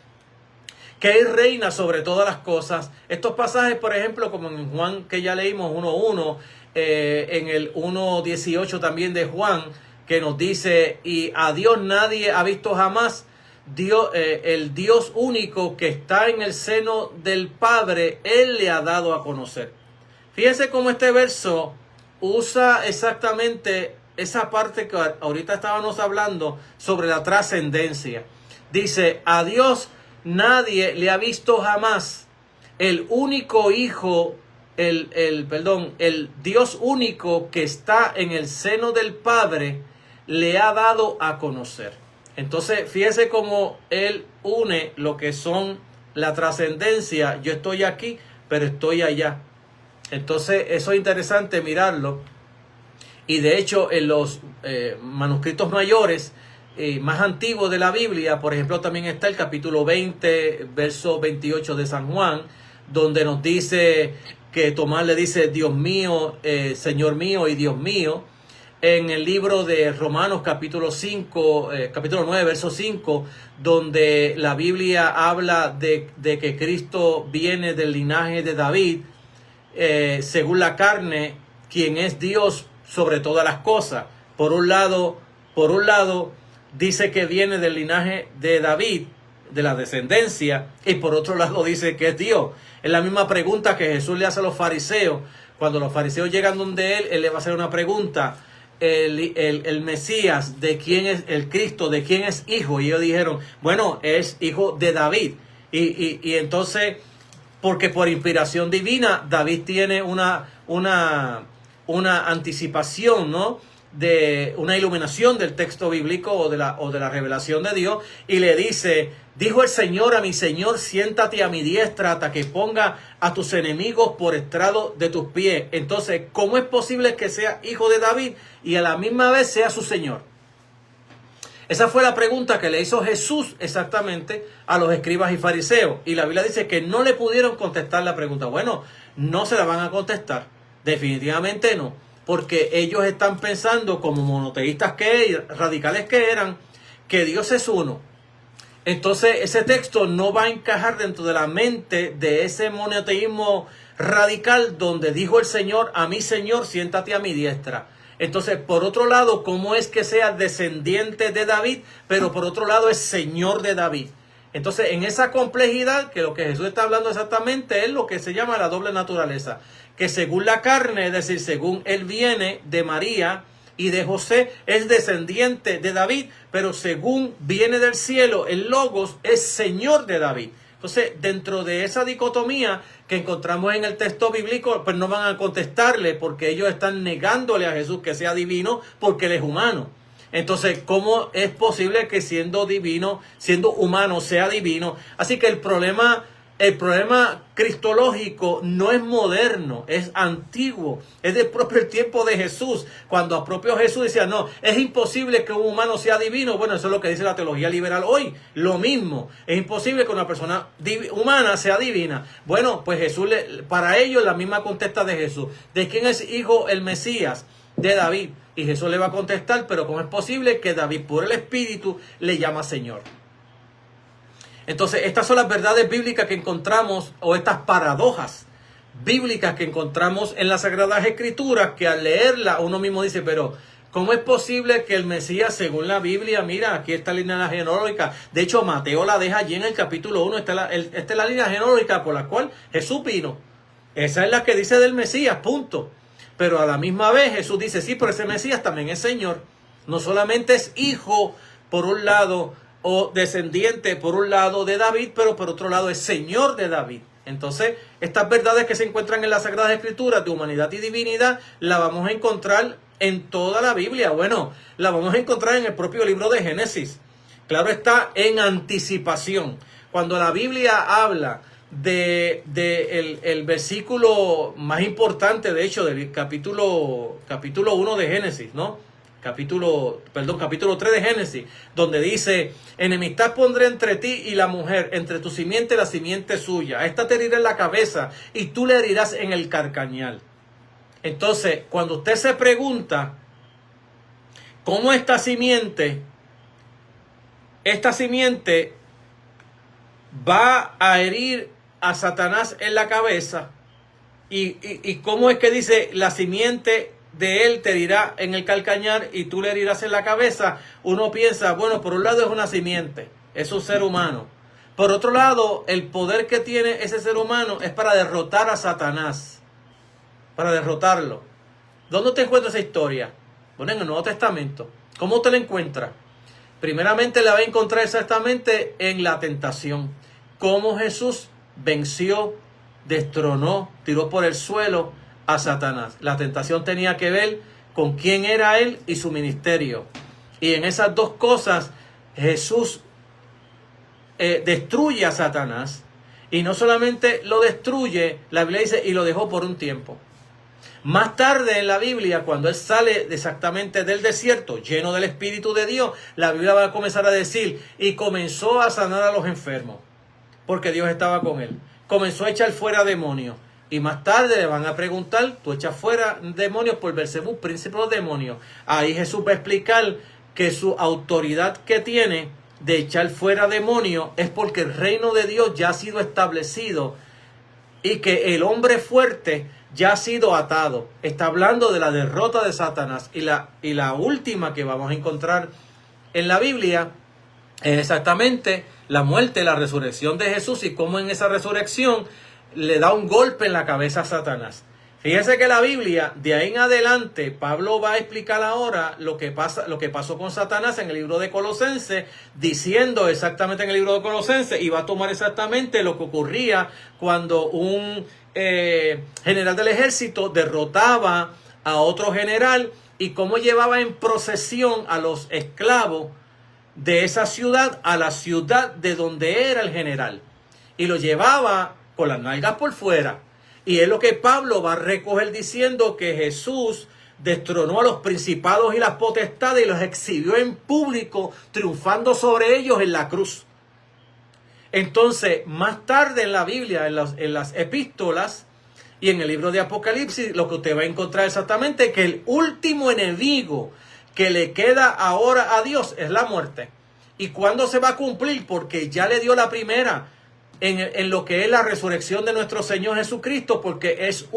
que Él reina sobre todas las cosas. Estos pasajes, por ejemplo, como en Juan, que ya leímos 1:1, en el 1:18 también de Juan, que nos dice, y a Dios nadie ha visto jamás, Dios, el Dios único que está en el seno del Padre, Él le ha dado a conocer. Fíjense cómo este verso usa exactamente esa parte que ahorita estábamos hablando sobre la trascendencia. Dice, a Dios nadie le ha visto jamás. El único Hijo, el Dios único que está en el seno del Padre, le ha dado a conocer. Entonces, fíjese cómo Él une lo que son la trascendencia. Yo estoy aquí, pero estoy allá. Entonces, eso es interesante mirarlo. Y de hecho, en los manuscritos mayores, más antiguos de la Biblia, por ejemplo, también está el capítulo 20, verso 28 de San Juan, donde nos dice que Tomás le dice, Dios mío, Señor mío y Dios mío. En el libro de Romanos capítulo 5, capítulo 9, verso 5, donde la Biblia habla de que Cristo viene del linaje de David, según la carne, quien es Dios sobre todas las cosas. Por un lado, dice que viene del linaje de David, de la descendencia, y por otro lado dice que es Dios. Es la misma pregunta que Jesús le hace a los fariseos. Cuando los fariseos llegan donde Él le va a hacer una pregunta. El Mesías, ¿de quién es el Cristo? ¿De quién es hijo? Y ellos dijeron, bueno, es hijo de David. Y entonces, porque por inspiración divina, David tiene una anticipación, ¿no?, de una iluminación del texto bíblico o de la revelación de Dios, y le dice, dijo el Señor a mi Señor, siéntate a mi diestra hasta que ponga a tus enemigos por estrado de tus pies. Entonces, ¿cómo es posible que sea hijo de David y a la misma vez sea su Señor? Esa fue la pregunta que le hizo Jesús exactamente a los escribas y fariseos, y la Biblia dice que no le pudieron contestar la pregunta. Bueno, no se la van a contestar, definitivamente no, porque ellos están pensando, como monoteístas radicales que eran, que Dios es uno. Entonces ese texto no va a encajar dentro de la mente de ese monoteísmo radical donde dijo el Señor, a mi Señor, siéntate a mi diestra. Entonces, por otro lado, ¿cómo es que sea descendiente de David, pero por otro lado es Señor de David? Entonces, en esa complejidad, que lo que Jesús está hablando exactamente es lo que se llama la doble naturaleza, que según la carne, es decir, según Él viene de María y de José, es descendiente de David, pero según viene del cielo, el Logos es Señor de David. Entonces, dentro de esa dicotomía que encontramos en el texto bíblico, pues no van a contestarle, porque ellos están negándole a Jesús que sea divino, porque Él es humano. Entonces, ¿cómo es posible que siendo divino, siendo humano, sea divino? Así que el problema cristológico no es moderno, es antiguo, es del propio tiempo de Jesús, cuando a propio Jesús decía, no, es imposible que un humano sea divino. Bueno, eso es lo que dice la teología liberal hoy, lo mismo, es imposible que una persona humana sea divina. Bueno, pues Jesús, para ellos la misma contesta de Jesús, ¿de quién es hijo el Mesías? De David. Y Jesús le va a contestar, pero ¿cómo es posible que David por el Espíritu le llama Señor? Entonces, estas son las verdades bíblicas que encontramos, o estas paradojas bíblicas que encontramos en las Sagradas Escrituras, que al leerla uno mismo dice, pero ¿cómo es posible que el Mesías, según la Biblia, mira, aquí está la línea genealógica? De hecho, Mateo la deja allí en el capítulo 1, esta es la línea genealógica por la cual Jesús vino. Esa es la que dice del Mesías, punto. Pero a la misma vez Jesús dice, sí, pero ese Mesías también es Señor. No solamente es hijo, por un lado, o descendiente, por un lado, de David, pero por otro lado es Señor de David. Entonces, estas verdades que se encuentran en las Sagradas Escrituras de humanidad y divinidad, las vamos a encontrar en toda la Biblia. Bueno, la vamos a encontrar en el propio libro de Génesis. Claro está, en anticipación. Cuando la Biblia habla el versículo más importante, de hecho, del capítulo 1 de Génesis, ¿no? Capítulo 3 de Génesis, donde dice, enemistad pondré entre ti y la mujer, entre tu simiente y la simiente suya. Esta te herirá en la cabeza y tú le herirás en el carcañal. Entonces, cuando usted se pregunta, ¿cómo esta simiente esta simiente va a herir a Satanás en la cabeza. Y cómo es que dice, la simiente de él te herirá en el calcañar y tú le herirás en la cabeza. Uno piensa, bueno, por un lado es una simiente, es un ser humano. Por otro lado, el poder que tiene ese ser humano es para derrotar a Satanás, para derrotarlo. ¿Dónde te encuentras esa historia? Bueno, en el Nuevo Testamento. ¿Cómo te la encuentras? Primeramente la va a encontrar exactamente en la tentación. Cómo Jesús venció, destronó, tiró por el suelo a Satanás. La tentación tenía que ver con quién era él y su ministerio. Y en esas dos cosas Jesús destruye a Satanás. Y no solamente lo destruye, la Biblia dice, y lo dejó por un tiempo. Más tarde en la Biblia, cuando él sale exactamente del desierto, lleno del Espíritu de Dios, la Biblia va a comenzar a decir, y comenzó a sanar a los enfermos, porque Dios estaba con él. Comenzó a echar fuera demonios. Y más tarde le van a preguntar, tú echas fuera demonios por Belcebú, príncipe de los demonios. Ahí Jesús va a explicar que su autoridad que tiene de echar fuera demonios es porque el reino de Dios ya ha sido establecido y que el hombre fuerte ya ha sido atado. Está hablando de la derrota de Satanás. Y la última que vamos a encontrar en la Biblia es exactamente la muerte, la resurrección de Jesús y cómo en esa resurrección le da un golpe en la cabeza a Satanás. Fíjense que la Biblia, de ahí en adelante, Pablo va a explicar ahora lo que pasó con Satanás en el libro de Colosenses, diciendo exactamente en el libro de Colosenses, y va a tomar exactamente lo que ocurría cuando un general del ejército derrotaba a otro general y cómo llevaba en procesión a los esclavos de esa ciudad a la ciudad de donde era el general. Y lo llevaba con las nalgas por fuera. Y es lo que Pablo va a recoger diciendo que Jesús destronó a los principados y las potestades y los exhibió en público, triunfando sobre ellos en la cruz. Entonces, más tarde en la Biblia, en las epístolas y en el libro de Apocalipsis, lo que usted va a encontrar exactamente es que el último enemigo que le queda ahora a Dios es la muerte. ¿Y cuándo se va a cumplir? Porque ya le dio la primera en lo que es la resurrección de nuestro Señor Jesucristo, porque es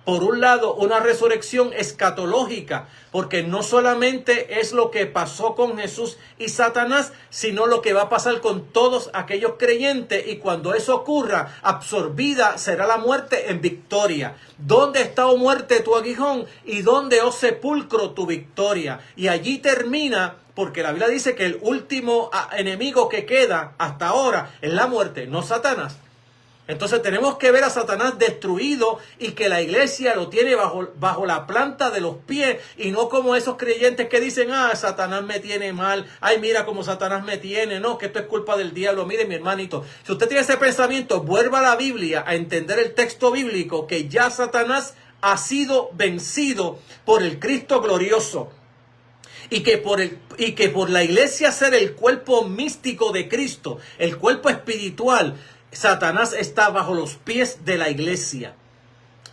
por un lado, una resurrección escatológica, porque no solamente es lo que pasó con Jesús y Satanás, sino lo que va a pasar con todos aquellos creyentes, y cuando eso ocurra, absorbida será la muerte en victoria. ¿Dónde está, oh muerte, tu aguijón? ¿Y dónde, oh sepulcro, tu victoria? Y allí termina, porque la Biblia dice que el último enemigo que queda hasta ahora es la muerte, no Satanás. Entonces tenemos que ver a Satanás destruido y que la iglesia lo tiene bajo la planta de los pies, y no como esos creyentes que dicen, Satanás me tiene mal, ay, mira cómo Satanás me tiene, no, que esto es culpa del diablo. Mire, mi hermanito, si usted tiene ese pensamiento, vuelva a la Biblia a entender el texto bíblico, que ya Satanás ha sido vencido por el Cristo glorioso. Y que por la iglesia ser el cuerpo místico de Cristo, el cuerpo espiritual, Satanás está bajo los pies de la iglesia.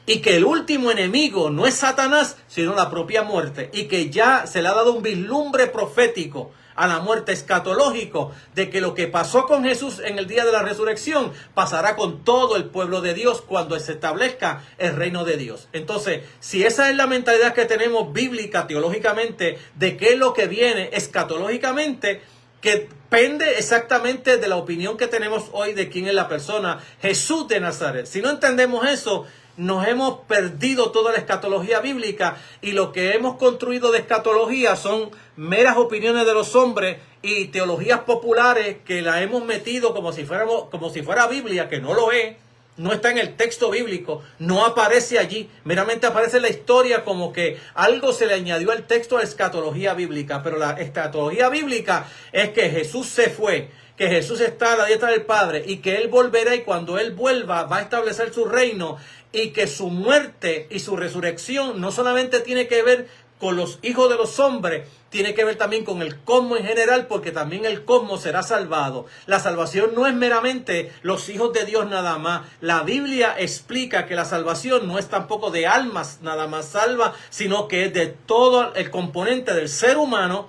Y que el último enemigo no es Satanás, sino la propia muerte. Y que ya se le ha dado un vislumbre profético a la muerte, escatológico, de que lo que pasó con Jesús en el día de la resurrección pasará con todo el pueblo de Dios cuando se establezca el reino de Dios. Entonces, si esa es la mentalidad que tenemos bíblica, teológicamente, de qué es lo que viene escatológicamente, que depende exactamente de la opinión que tenemos hoy de quién es la persona, Jesús de Nazaret. Si no entendemos eso, nos hemos perdido toda la escatología bíblica, y lo que hemos construido de escatología son meras opiniones de los hombres y teologías populares que la hemos metido como si fuera Biblia, que no lo es. No está en el texto bíblico, no aparece allí, meramente aparece en la historia como que algo se le añadió al texto de escatología bíblica. Pero la escatología bíblica es que Jesús se fue, que Jesús está a la diestra del Padre y que Él volverá, y cuando Él vuelva va a establecer su reino, y que su muerte y su resurrección no solamente tiene que ver con los hijos de los hombres, tiene que ver también con el cosmos en general, porque también el cosmos será salvado. La salvación no es meramente los hijos de Dios nada más. La Biblia explica que la salvación no es tampoco de almas nada más salva, sino que es de todo el componente del ser humano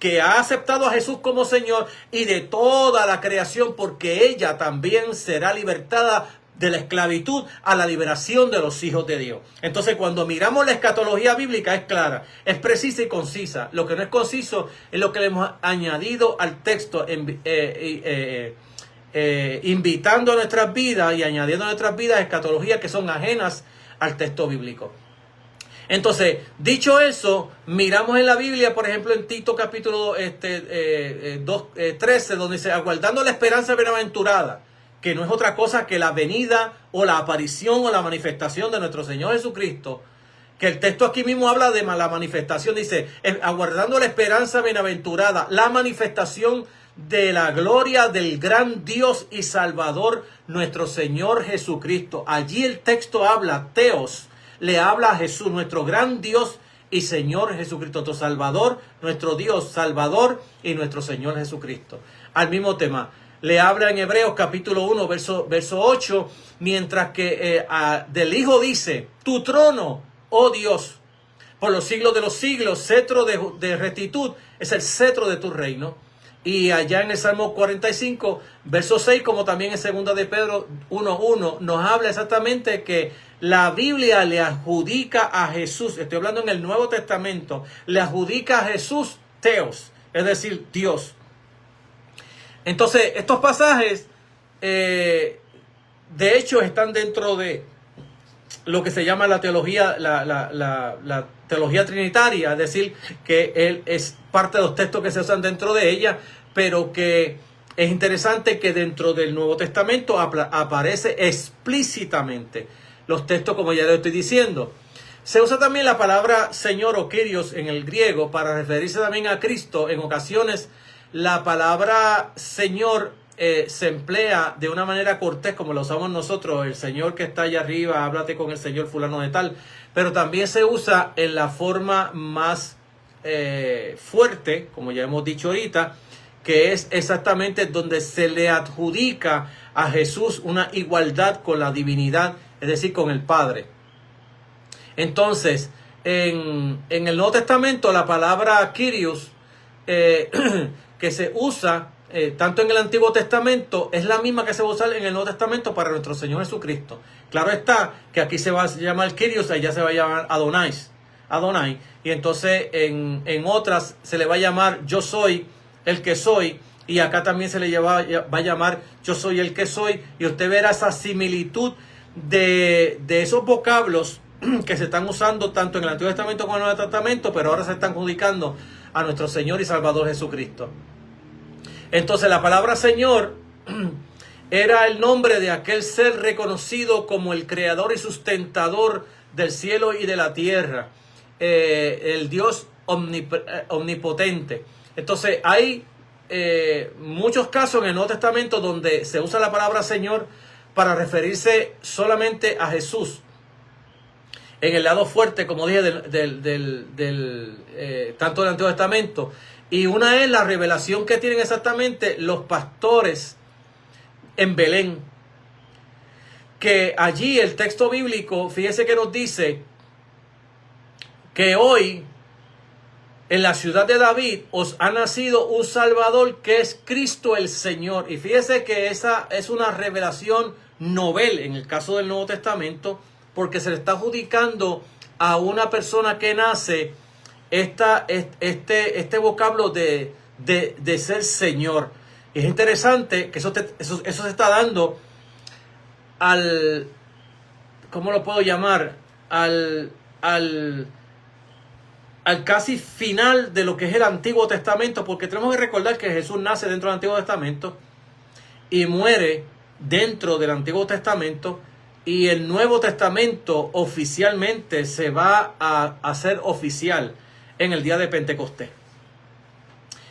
que ha aceptado a Jesús como Señor, y de toda la creación, porque ella también será libertada de la esclavitud a la liberación de los hijos de Dios. Entonces, cuando miramos la escatología bíblica, es clara, es precisa y concisa. Lo que no es conciso es lo que le hemos añadido al texto, invitando a nuestras vidas y añadiendo a nuestras vidas escatologías que son ajenas al texto bíblico. Entonces, dicho eso, miramos en la Biblia, por ejemplo, en Tito capítulo 13, donde dice, aguardando la esperanza bienaventurada, que no es otra cosa que la venida o la aparición o la manifestación de nuestro Señor Jesucristo, que el texto aquí mismo habla de la manifestación, dice, aguardando la esperanza bienaventurada, la manifestación de la gloria del gran Dios y Salvador, nuestro Señor Jesucristo. Allí el texto habla, Teos, le habla a Jesús, nuestro gran Dios y Señor Jesucristo, nuestro Salvador, nuestro Dios Salvador y nuestro Señor Jesucristo. Al mismo tema, le habla en Hebreos capítulo 1, verso 8, mientras que del Hijo dice, tu trono, oh Dios, por los siglos de los siglos, cetro de rectitud, es el cetro de tu reino. Y allá en el Salmo 45, verso 6, como también en 2 de Pedro 1:1, nos habla exactamente que la Biblia le adjudica a Jesús, estoy hablando en el Nuevo Testamento, le adjudica a Jesús Teos, es decir, Dios. Entonces, estos pasajes, de hecho, están dentro de lo que se llama la teología, la teología trinitaria, es decir, que él es parte de los textos que se usan dentro de ella, pero que es interesante que dentro del Nuevo Testamento aparece explícitamente los textos, como ya le estoy diciendo. Se usa también la palabra Señor o Kyrios en el griego para referirse también a Cristo. En ocasiones la palabra Señor se emplea de una manera cortés, como lo usamos nosotros, el Señor que está allá arriba, háblate con el Señor fulano de tal, pero también se usa en la forma más fuerte, como ya hemos dicho ahorita, que es exactamente donde se le adjudica a Jesús una igualdad con la divinidad, es decir, con el Padre. Entonces, en el Nuevo Testamento, la palabra Kyrios, que se usa tanto en el Antiguo Testamento, es la misma que se va a usar en el Nuevo Testamento para nuestro Señor Jesucristo. Claro está que aquí se va a llamar Kyrios, allá se va a llamar Adonai, y entonces en otras se le va a llamar yo soy el que soy, y acá también se le va a llamar yo soy el que soy, y usted verá esa similitud de esos vocablos que se están usando tanto en el Antiguo Testamento como en el Nuevo Testamento, pero ahora se están adjudicando a nuestro Señor y Salvador Jesucristo. Entonces la palabra Señor era el nombre de aquel ser reconocido como el creador y sustentador del cielo y de la tierra, el Dios omnipotente. Entonces hay muchos casos en el Nuevo Testamento donde se usa la palabra Señor para referirse solamente a Jesús. En el lado fuerte, como dije, tanto del Antiguo Testamento. Y una es la revelación que tienen exactamente los pastores en Belén. Que allí el texto bíblico, fíjese que nos dice que hoy en la ciudad de David os ha nacido un Salvador que es Cristo el Señor. Y fíjese que esa es una revelación novel en el caso del Nuevo Testamento, porque se le está adjudicando a una persona que nace este vocablo de ser Señor. Y es interesante que eso se está dando al, ¿cómo lo puedo llamar? Al casi final de lo que es el Antiguo Testamento, porque tenemos que recordar que Jesús nace dentro del Antiguo Testamento y muere dentro del Antiguo Testamento, y el Nuevo Testamento oficialmente se va a hacer oficial en el día de Pentecostés.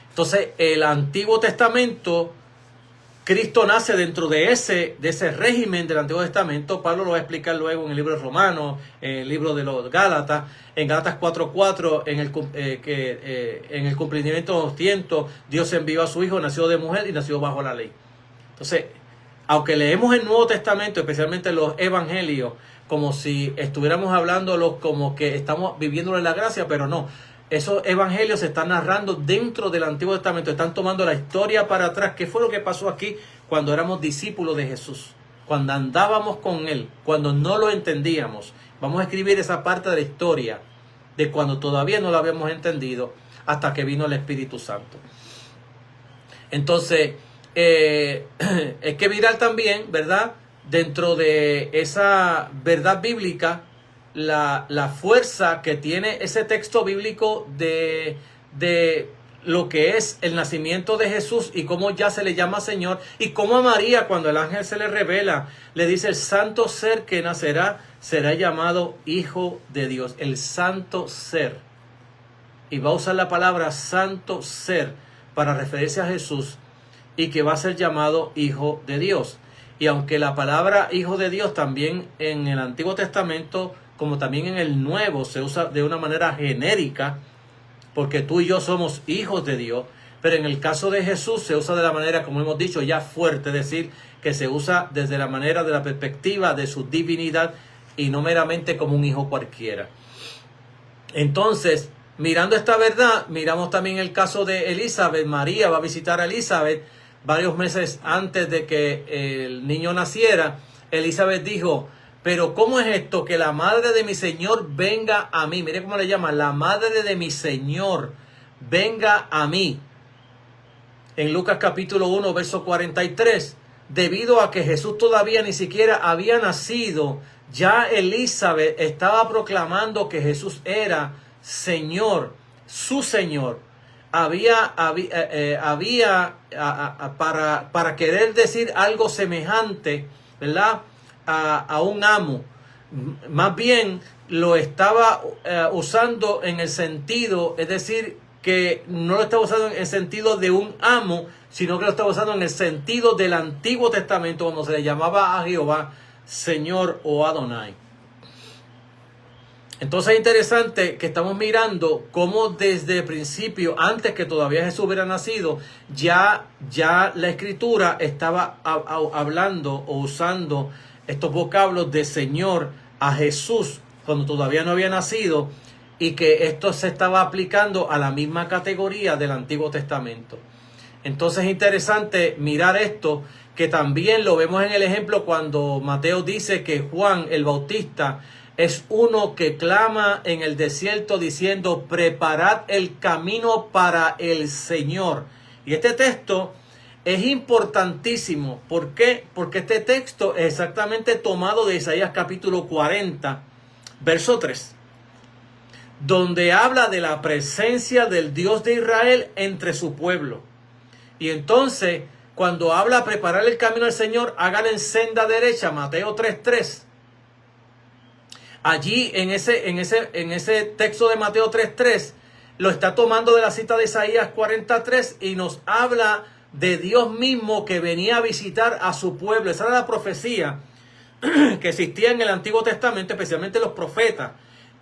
Entonces, el Antiguo Testamento, Cristo nace dentro de ese régimen del Antiguo Testamento. Pablo lo va a explicar luego en el libro de Romanos, en el libro de los Gálatas, en Gálatas 4:4, en el cumplimiento de los tiempos, Dios envió a su Hijo, nació de mujer y nació bajo la ley. Entonces, aunque leemos el Nuevo Testamento, especialmente los evangelios, como si estuviéramos hablándolos como que estamos viviéndolo en la gracia, pero no. Esos evangelios se están narrando dentro del Antiguo Testamento. Están tomando la historia para atrás. ¿Qué fue lo que pasó aquí cuando éramos discípulos de Jesús? Cuando andábamos con Él, cuando no lo entendíamos. Vamos a escribir esa parte de la historia de cuando todavía no lo habíamos entendido hasta que vino el Espíritu Santo. Entonces, es que mirar también, ¿verdad? Dentro de esa verdad bíblica, la fuerza que tiene ese texto bíblico de lo que es el nacimiento de Jesús y cómo ya se le llama Señor, y cómo a María, cuando el ángel se le revela, le dice: el santo ser que nacerá será llamado Hijo de Dios. El santo ser. Y va a usar la palabra santo ser para referirse a Jesús, y que va a ser llamado Hijo de Dios. Y aunque la palabra Hijo de Dios también en el Antiguo Testamento, como también en el Nuevo, se usa de una manera genérica, porque tú y yo somos hijos de Dios, pero en el caso de Jesús se usa de la manera, como hemos dicho, ya fuerte, es decir, que se usa desde la manera de la perspectiva de su divinidad y no meramente como un hijo cualquiera. Entonces, mirando esta verdad, miramos también el caso de Elizabeth. María va a visitar a Elizabeth varios meses antes de que el niño naciera. Elizabeth dijo: pero ¿cómo es esto que la madre de mi Señor venga a mí? Mire cómo le llama: la madre de mi Señor venga a mí. En Lucas capítulo 1, verso 43, debido a que Jesús todavía ni siquiera había nacido, ya Elizabeth estaba proclamando que Jesús era Señor, su Señor. Para querer decir algo semejante, ¿verdad?, a un amo, más bien lo estaba usando en el sentido, es decir, que no lo estaba usando en el sentido de un amo, sino que lo estaba usando en el sentido del Antiguo Testamento, cuando se le llamaba a Jehová Señor o Adonai. Entonces es interesante que estamos mirando cómo desde el principio, antes que todavía Jesús hubiera nacido, ya la Escritura estaba hablando o usando estos vocablos de Señor a Jesús cuando todavía no había nacido, y que esto se estaba aplicando a la misma categoría del Antiguo Testamento. Entonces es interesante mirar esto, que también lo vemos en el ejemplo cuando Mateo dice que Juan el Bautista es uno que clama en el desierto diciendo: preparad el camino para el Señor. Y este texto es importantísimo. ¿Por qué? Porque este texto es exactamente tomado de Isaías capítulo 40, verso 3, donde habla de la presencia del Dios de Israel entre su pueblo. Y entonces, cuando habla preparar el camino al Señor, hagan en senda derecha, Mateo 3:3. Allí en ese texto de Mateo 3:3 lo está tomando de la cita de Isaías 43 y nos habla de Dios mismo que venía a visitar a su pueblo. Esa era la profecía que existía en el Antiguo Testamento, especialmente los profetas,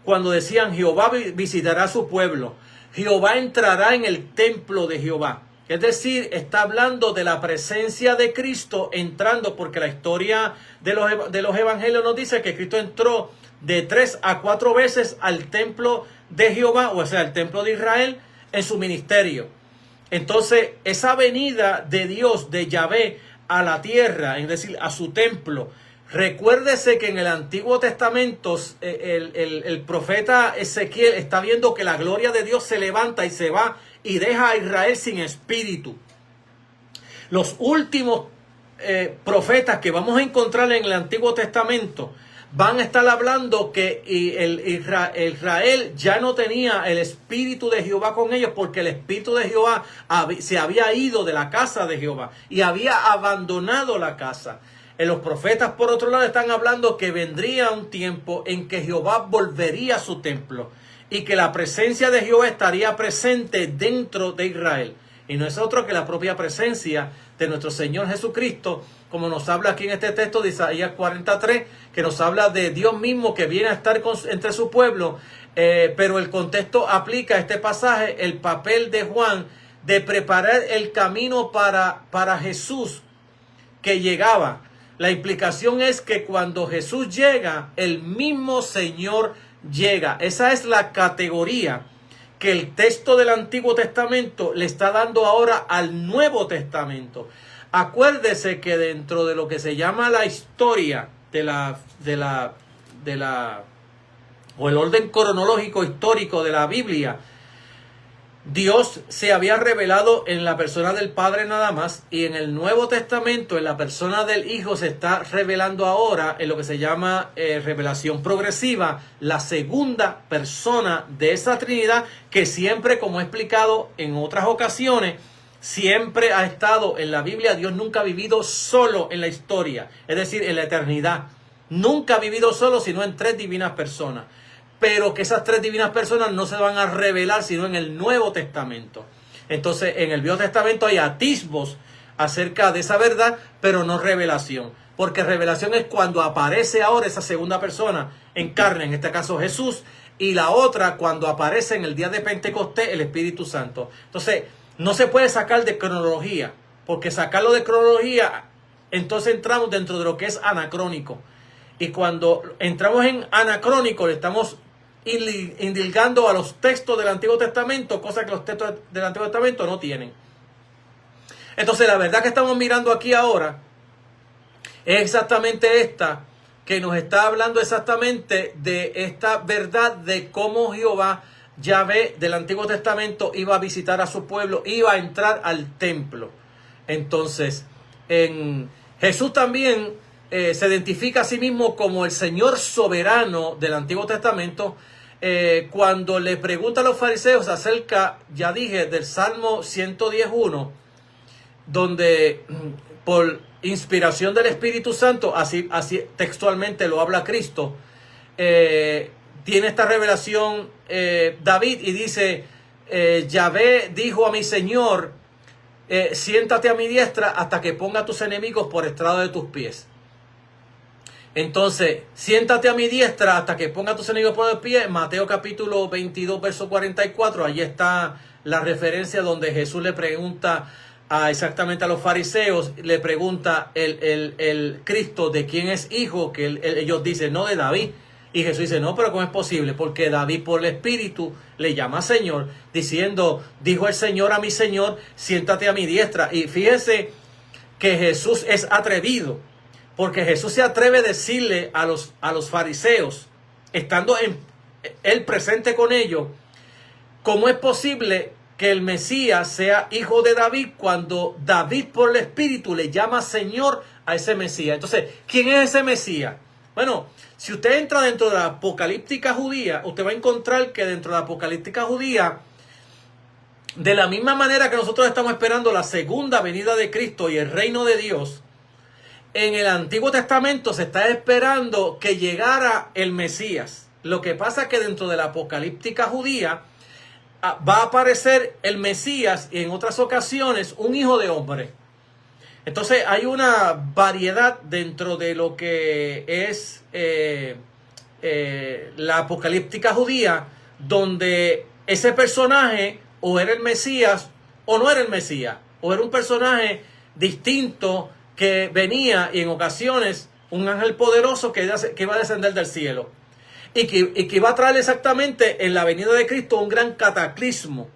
cuando decían: Jehová visitará a su pueblo, Jehová entrará en el templo de Jehová. Es decir, está hablando de la presencia de Cristo entrando, porque la historia de los evangelios nos dice que Cristo entró de 3 a 4 veces al templo de Jehová, o sea, al templo de Israel, en su ministerio. Entonces, esa venida de Dios, de Yahvé, a la tierra, es decir, a su templo. Recuérdese que en el Antiguo Testamento el profeta Ezequiel está viendo que la gloria de Dios se levanta y se va y deja a Israel sin espíritu. Los últimos profetas que vamos a encontrar en el Antiguo Testamento van a estar hablando que Israel ya no tenía el espíritu de Jehová con ellos, porque el espíritu de Jehová se había ido de la casa de Jehová y había abandonado la casa. Los profetas, por otro lado, están hablando que vendría un tiempo en que Jehová volvería a su templo y que la presencia de Jehová estaría presente dentro de Israel. Y no es otro que la propia presencia de nuestro Señor Jesucristo, como nos habla aquí en este texto de Isaías 43, que nos habla de Dios mismo que viene a estar entre su pueblo. Pero el contexto aplica a este pasaje el papel de Juan de preparar el camino para Jesús que llegaba. La implicación es que cuando Jesús llega, el mismo Señor llega. Esa es la categoría que el texto del Antiguo Testamento le está dando ahora al Nuevo Testamento. Acuérdese que dentro de lo que se llama la historia o el orden cronológico histórico de la Biblia, Dios se había revelado en la persona del Padre nada más, y en el Nuevo Testamento, en la persona del Hijo, se está revelando ahora en lo que se llama revelación progresiva, la segunda persona de esa Trinidad, que siempre, como he explicado en otras ocasiones, siempre ha estado en la Biblia. Dios nunca ha vivido solo en la historia, es decir, en la eternidad. Nunca ha vivido solo, sino en tres divinas personas. Pero que esas tres divinas personas no se van a revelar sino en el Nuevo Testamento. Entonces, en el Viejo Testamento hay atisbos acerca de esa verdad, pero no revelación. Porque revelación es cuando aparece ahora esa segunda persona en carne, en este caso Jesús, y la otra cuando aparece en el día de Pentecostés el Espíritu Santo. Entonces, no se puede sacar de cronología, porque sacarlo de cronología, entonces entramos dentro de lo que es anacrónico. Y cuando entramos en anacrónico, le estamos indilgando a los textos del Antiguo Testamento, cosas que los textos del Antiguo Testamento no tienen. Entonces, la verdad que estamos mirando aquí ahora es exactamente esta, que nos está hablando exactamente de esta verdad de cómo Jehová, Yahvé del Antiguo Testamento, iba a visitar a su pueblo, iba a entrar al templo. Entonces, en Jesús también se identifica a sí mismo como el Señor soberano del Antiguo Testamento. Cuando le pregunta a los fariseos acerca, ya dije, del Salmo 110.1, donde por inspiración del Espíritu Santo, así textualmente lo habla Cristo, tiene esta revelación David y dice, Yahvé dijo a mi Señor, siéntate a mi diestra hasta que ponga a tus enemigos por estrado de tus pies. Entonces, siéntate a mi diestra hasta que ponga a tus enemigos por el pie. Mateo capítulo 22, verso 44. Allí está la referencia donde Jesús le pregunta exactamente a los fariseos. Le pregunta el Cristo de quién es hijo. Que ellos dicen, no, de David. Y Jesús dice, no, pero ¿cómo es posible? Porque David por el Espíritu le llama Señor, diciendo, dijo el Señor a mi Señor, siéntate a mi diestra. Y fíjese que Jesús es atrevido. Porque Jesús se atreve a decirle a los fariseos, estando él presente con ellos, ¿cómo es posible que el Mesías sea hijo de David cuando David por el Espíritu le llama Señor a ese Mesías? Entonces, ¿quién es ese Mesías? Bueno, si usted entra dentro de la apocalíptica judía, usted va a encontrar que dentro de la apocalíptica judía, de la misma manera que nosotros estamos esperando la segunda venida de Cristo y el reino de Dios, en el Antiguo Testamento se está esperando que llegara el Mesías. Lo que pasa es que dentro de la apocalíptica judía va a aparecer el Mesías y en otras ocasiones un hijo de hombre. Entonces hay una variedad dentro de lo que es la apocalíptica judía, donde ese personaje o era el Mesías o no era el Mesías, o era un personaje distinto que venía, y en ocasiones un ángel poderoso que iba a descender del cielo y que iba a traer exactamente en la venida de Cristo un gran cataclismo,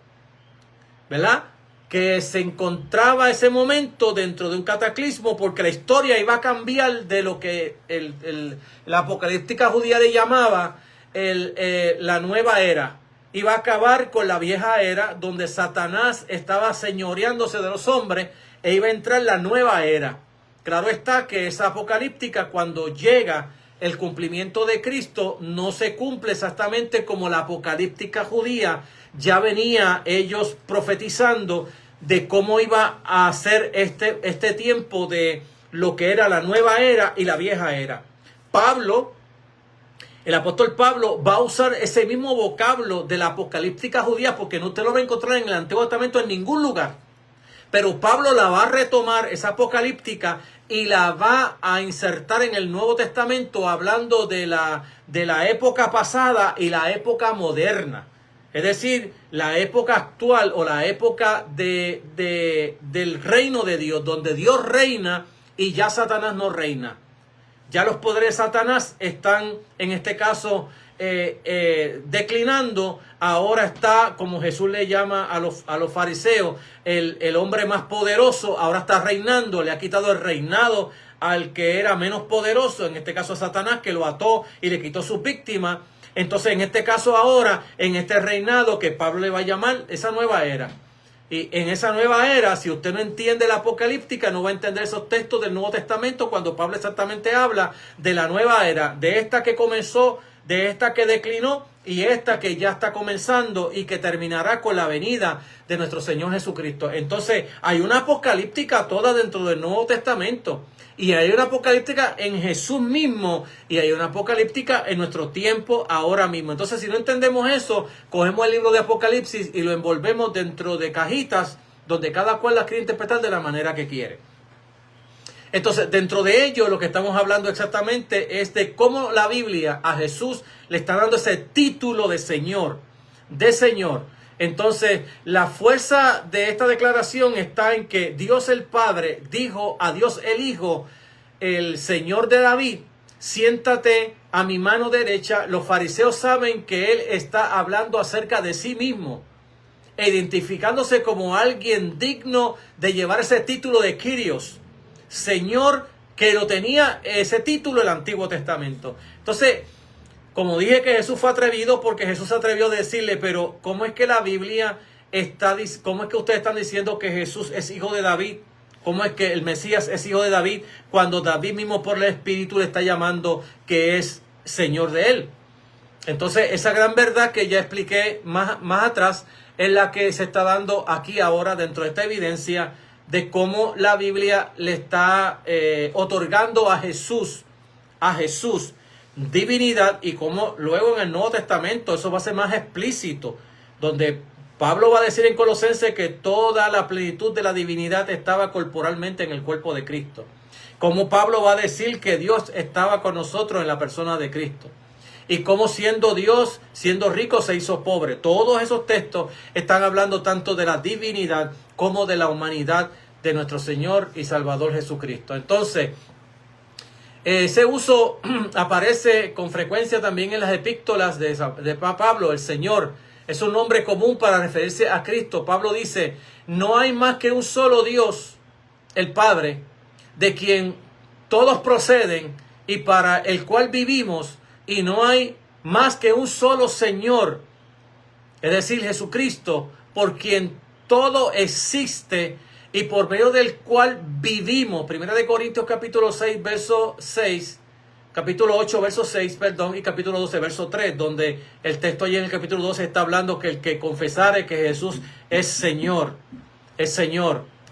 ¿verdad? Que se encontraba ese momento dentro de un cataclismo, porque la historia iba a cambiar de lo que la apocalíptica judía le llamaba la nueva era. Iba a acabar con la vieja era donde Satanás estaba señoreándose de los hombres, e iba a entrar la nueva era. Claro está que esa apocalíptica, cuando llega el cumplimiento de Cristo, no se cumple exactamente como la apocalíptica judía. Ya venía ellos profetizando de cómo iba a ser este tiempo de lo que era la nueva era y la vieja era. Pablo, el apóstol Pablo, va a usar ese mismo vocablo de la apocalíptica judía, porque no usted lo va a encontrar en el Antiguo Testamento en ningún lugar. Pero Pablo la va a retomar, esa apocalíptica, y la va a insertar en el Nuevo Testamento, hablando de la época pasada y la época moderna. Es decir, la época actual o la época del reino de Dios, donde Dios reina y ya Satanás no reina. Ya los poderes de Satanás están, en este caso, declinando, ahora está, como Jesús le llama a los fariseos, el hombre más poderoso, ahora está reinando, le ha quitado el reinado al que era menos poderoso, en este caso a Satanás, que lo ató y le quitó sus víctimas. Entonces, en este caso ahora, en este reinado que Pablo le va a llamar, esa nueva era. Y en esa nueva era, si usted no entiende la apocalíptica, no va a entender esos textos del Nuevo Testamento cuando Pablo exactamente habla de la nueva era, de esta que comenzó, de esta que declinó y esta que ya está comenzando y que terminará con la venida de nuestro Señor Jesucristo. Entonces, hay una apocalíptica toda dentro del Nuevo Testamento. Y hay una apocalíptica en Jesús mismo y hay una apocalíptica en nuestro tiempo ahora mismo. Entonces, si no entendemos eso, cogemos el libro de Apocalipsis y lo envolvemos dentro de cajitas donde cada cual las quiere interpretar de la manera que quiere. Entonces, dentro de ello, lo que estamos hablando exactamente es de cómo la Biblia a Jesús le está dando ese título de Señor, de Señor. Entonces, la fuerza de esta declaración está en que Dios el Padre dijo a Dios el Hijo, el Señor de David, siéntate a mi mano derecha. Los fariseos saben que Él está hablando acerca de sí mismo, identificándose como alguien digno de llevar ese título de Kyrios, Señor, que lo tenía ese título en el Antiguo Testamento. Entonces, como dije que Jesús fue atrevido porque Jesús se atrevió a decirle, pero ¿cómo es que la Biblia cómo es que ustedes están diciendo que Jesús es hijo de David? ¿Cómo es que el Mesías es hijo de David cuando David mismo por el Espíritu le está llamando que es Señor de él? Entonces, esa gran verdad que ya expliqué más atrás es la que se está dando aquí ahora dentro de esta evidencia de cómo la Biblia le está otorgando a Jesús divinidad, y cómo luego en el Nuevo Testamento eso va a ser más explícito, donde Pablo va a decir en Colosenses que toda la plenitud de la divinidad estaba corporalmente en el cuerpo de Cristo. Como Pablo va a decir que Dios estaba con nosotros en la persona de Cristo. Y como siendo Dios, siendo rico, se hizo pobre. Todos esos textos están hablando tanto de la divinidad como de la humanidad de nuestro Señor y Salvador Jesucristo. Entonces, ese uso aparece con frecuencia también en las epístolas de Pablo. El Señor es un nombre común para referirse a Cristo. Pablo dice, no hay más que un solo Dios, el Padre, de quien todos proceden y para el cual vivimos, y no hay más que un solo Señor, es decir, Jesucristo, por quien todo existe y por medio del cual vivimos. Primera de Corintios capítulo 6, verso 6, capítulo 8, verso 6, perdón, y capítulo 12, verso 3, donde el texto allí en el capítulo 12 está hablando que el que confesare que Jesús es Señor,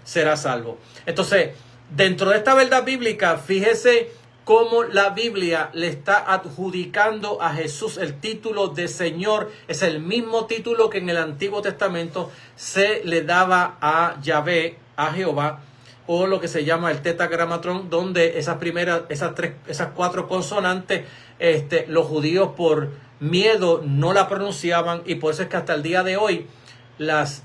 será salvo. Entonces, dentro de esta verdad bíblica, fíjese cómo la Biblia le está adjudicando a Jesús el título de Señor. Es el mismo título que en el Antiguo Testamento se le daba a Yahvé, a Jehová, o lo que se llama el tetragramatrón, donde esas cuatro consonantes, los judíos por miedo no la pronunciaban, y por eso es que hasta el día de hoy las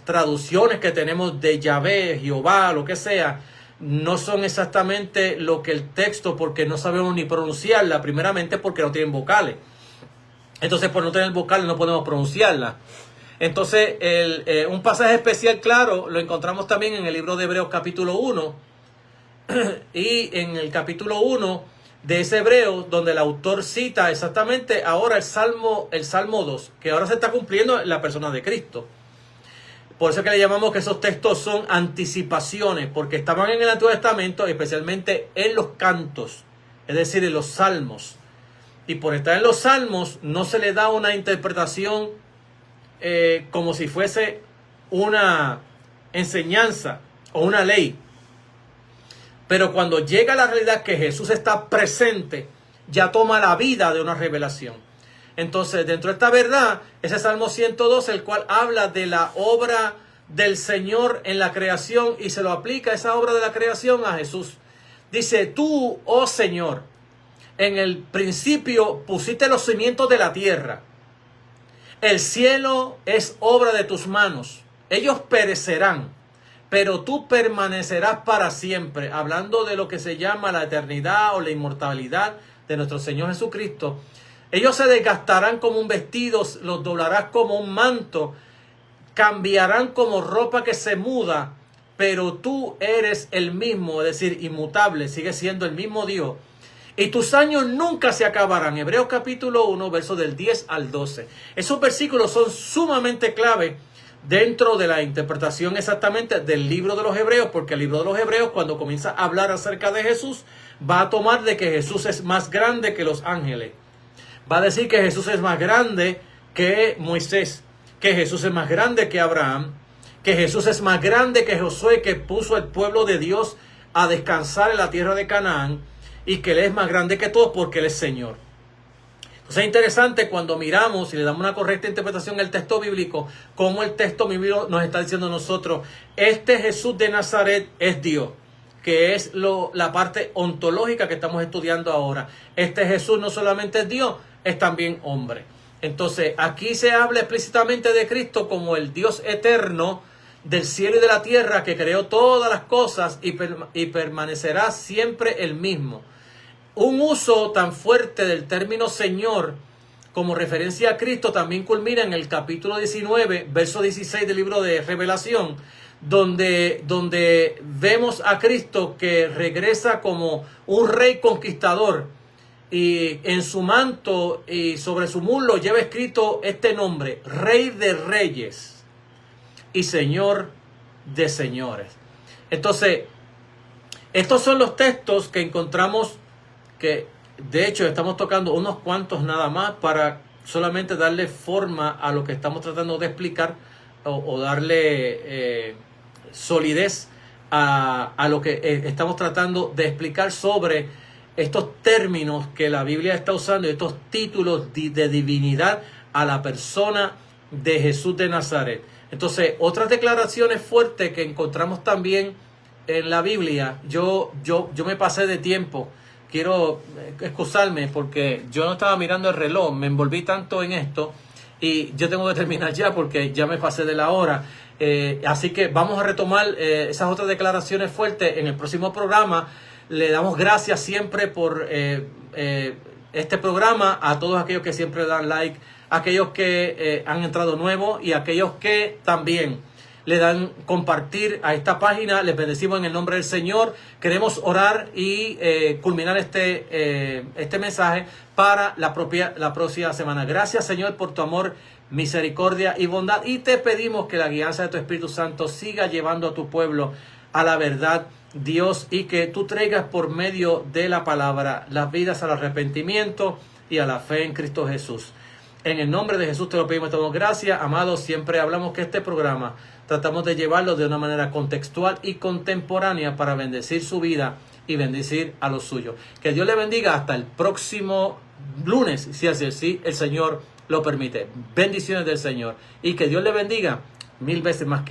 traducciones que tenemos de Yahvé, Jehová, lo que sea, no son exactamente lo que el texto, porque no sabemos ni pronunciarla, primeramente porque no tienen vocales. Entonces, por no tener vocales no podemos pronunciarla. Entonces, un pasaje especial claro lo encontramos también en el libro de Hebreos capítulo 1. Y en el capítulo 1 de ese Hebreos, donde el autor cita exactamente ahora el Salmo 2, que ahora se está cumpliendo en la persona de Cristo. Por eso es que le llamamos que esos textos son anticipaciones, porque estaban en el Antiguo Testamento, especialmente en los cantos, es decir, en los salmos. Y por estar en los salmos no se le da una interpretación como si fuese una enseñanza o una ley. Pero cuando llega la realidad que Jesús está presente, ya toma la vida de una revelación. Entonces, dentro de esta verdad, ese Salmo 102, el cual habla de la obra del Señor en la creación, y se lo aplica esa obra de la creación a Jesús. Dice, tú, oh Señor, en el principio pusiste los cimientos de la tierra. El cielo es obra de tus manos. Ellos perecerán, pero tú permanecerás para siempre. Hablando de lo que se llama la eternidad o la inmortalidad de nuestro Señor Jesucristo. Ellos se desgastarán como un vestido, los doblarás como un manto, cambiarán como ropa que se muda, pero tú eres el mismo, es decir, inmutable, sigue siendo el mismo Dios. Y tus años nunca se acabarán. Hebreos capítulo 1, versos del 10 al 12. Esos versículos son sumamente clave dentro de la interpretación exactamente del libro de los Hebreos, porque el libro de los Hebreos, cuando comienza a hablar acerca de Jesús, va a tomar de que Jesús es más grande que los ángeles. Va a decir que Jesús es más grande que Moisés, que Jesús es más grande que Abraham, que Jesús es más grande que Josué, que puso al pueblo de Dios a descansar en la tierra de Canaán, y que Él es más grande que todos porque Él es Señor. Entonces es interesante cuando miramos y le damos una correcta interpretación al texto bíblico, como el texto bíblico nos está diciendo a nosotros, este Jesús de Nazaret es Dios, que es la parte ontológica que estamos estudiando ahora. Este Jesús no solamente es Dios, es también hombre. Entonces aquí se habla explícitamente de Cristo como el Dios eterno del cielo y de la tierra, que creó todas las cosas y permanecerá siempre el mismo. Un uso tan fuerte del término Señor como referencia a Cristo también culmina en el capítulo 19, verso 16 del libro de Revelación, donde vemos a Cristo que regresa como un rey conquistador, y en su manto y sobre su muslo lleva escrito este nombre: Rey de Reyes y Señor de Señores. Entonces, estos son los textos que encontramos, que de hecho estamos tocando unos cuantos nada más para solamente darle forma a lo que estamos tratando de explicar, o darle solidez a lo que estamos tratando de explicar sobre estos términos que la Biblia está usando, estos títulos de divinidad a la persona de Jesús de Nazaret. Entonces, otras declaraciones fuertes que encontramos también en la Biblia, yo me pasé de tiempo. Quiero excusarme porque yo no estaba mirando el reloj, me envolví tanto en esto y yo tengo que terminar ya porque ya me pasé de la hora. Así que vamos a retomar esas otras declaraciones fuertes en el próximo programa. Le damos gracias siempre por este programa, a todos aquellos que siempre dan like, aquellos que han entrado nuevos y aquellos que también le dan compartir a esta página. Les bendecimos en el nombre del Señor. Queremos orar y culminar este mensaje para la próxima semana. Gracias, Señor, por tu amor, misericordia y bondad, y te pedimos que la guianza de tu Espíritu Santo siga llevando a tu pueblo a la verdad, Dios, y que tú traigas por medio de la palabra las vidas al arrepentimiento y a la fe en Cristo Jesús. En el nombre de Jesús te lo pedimos, te damos gracias. Amados, siempre hablamos que este programa tratamos de llevarlo de una manera contextual y contemporánea para bendecir su vida y bendecir a los suyos. Que Dios le bendiga hasta el próximo lunes, si así el Señor lo permite. Bendiciones del Señor, y que Dios le bendiga 1000 veces más que antes.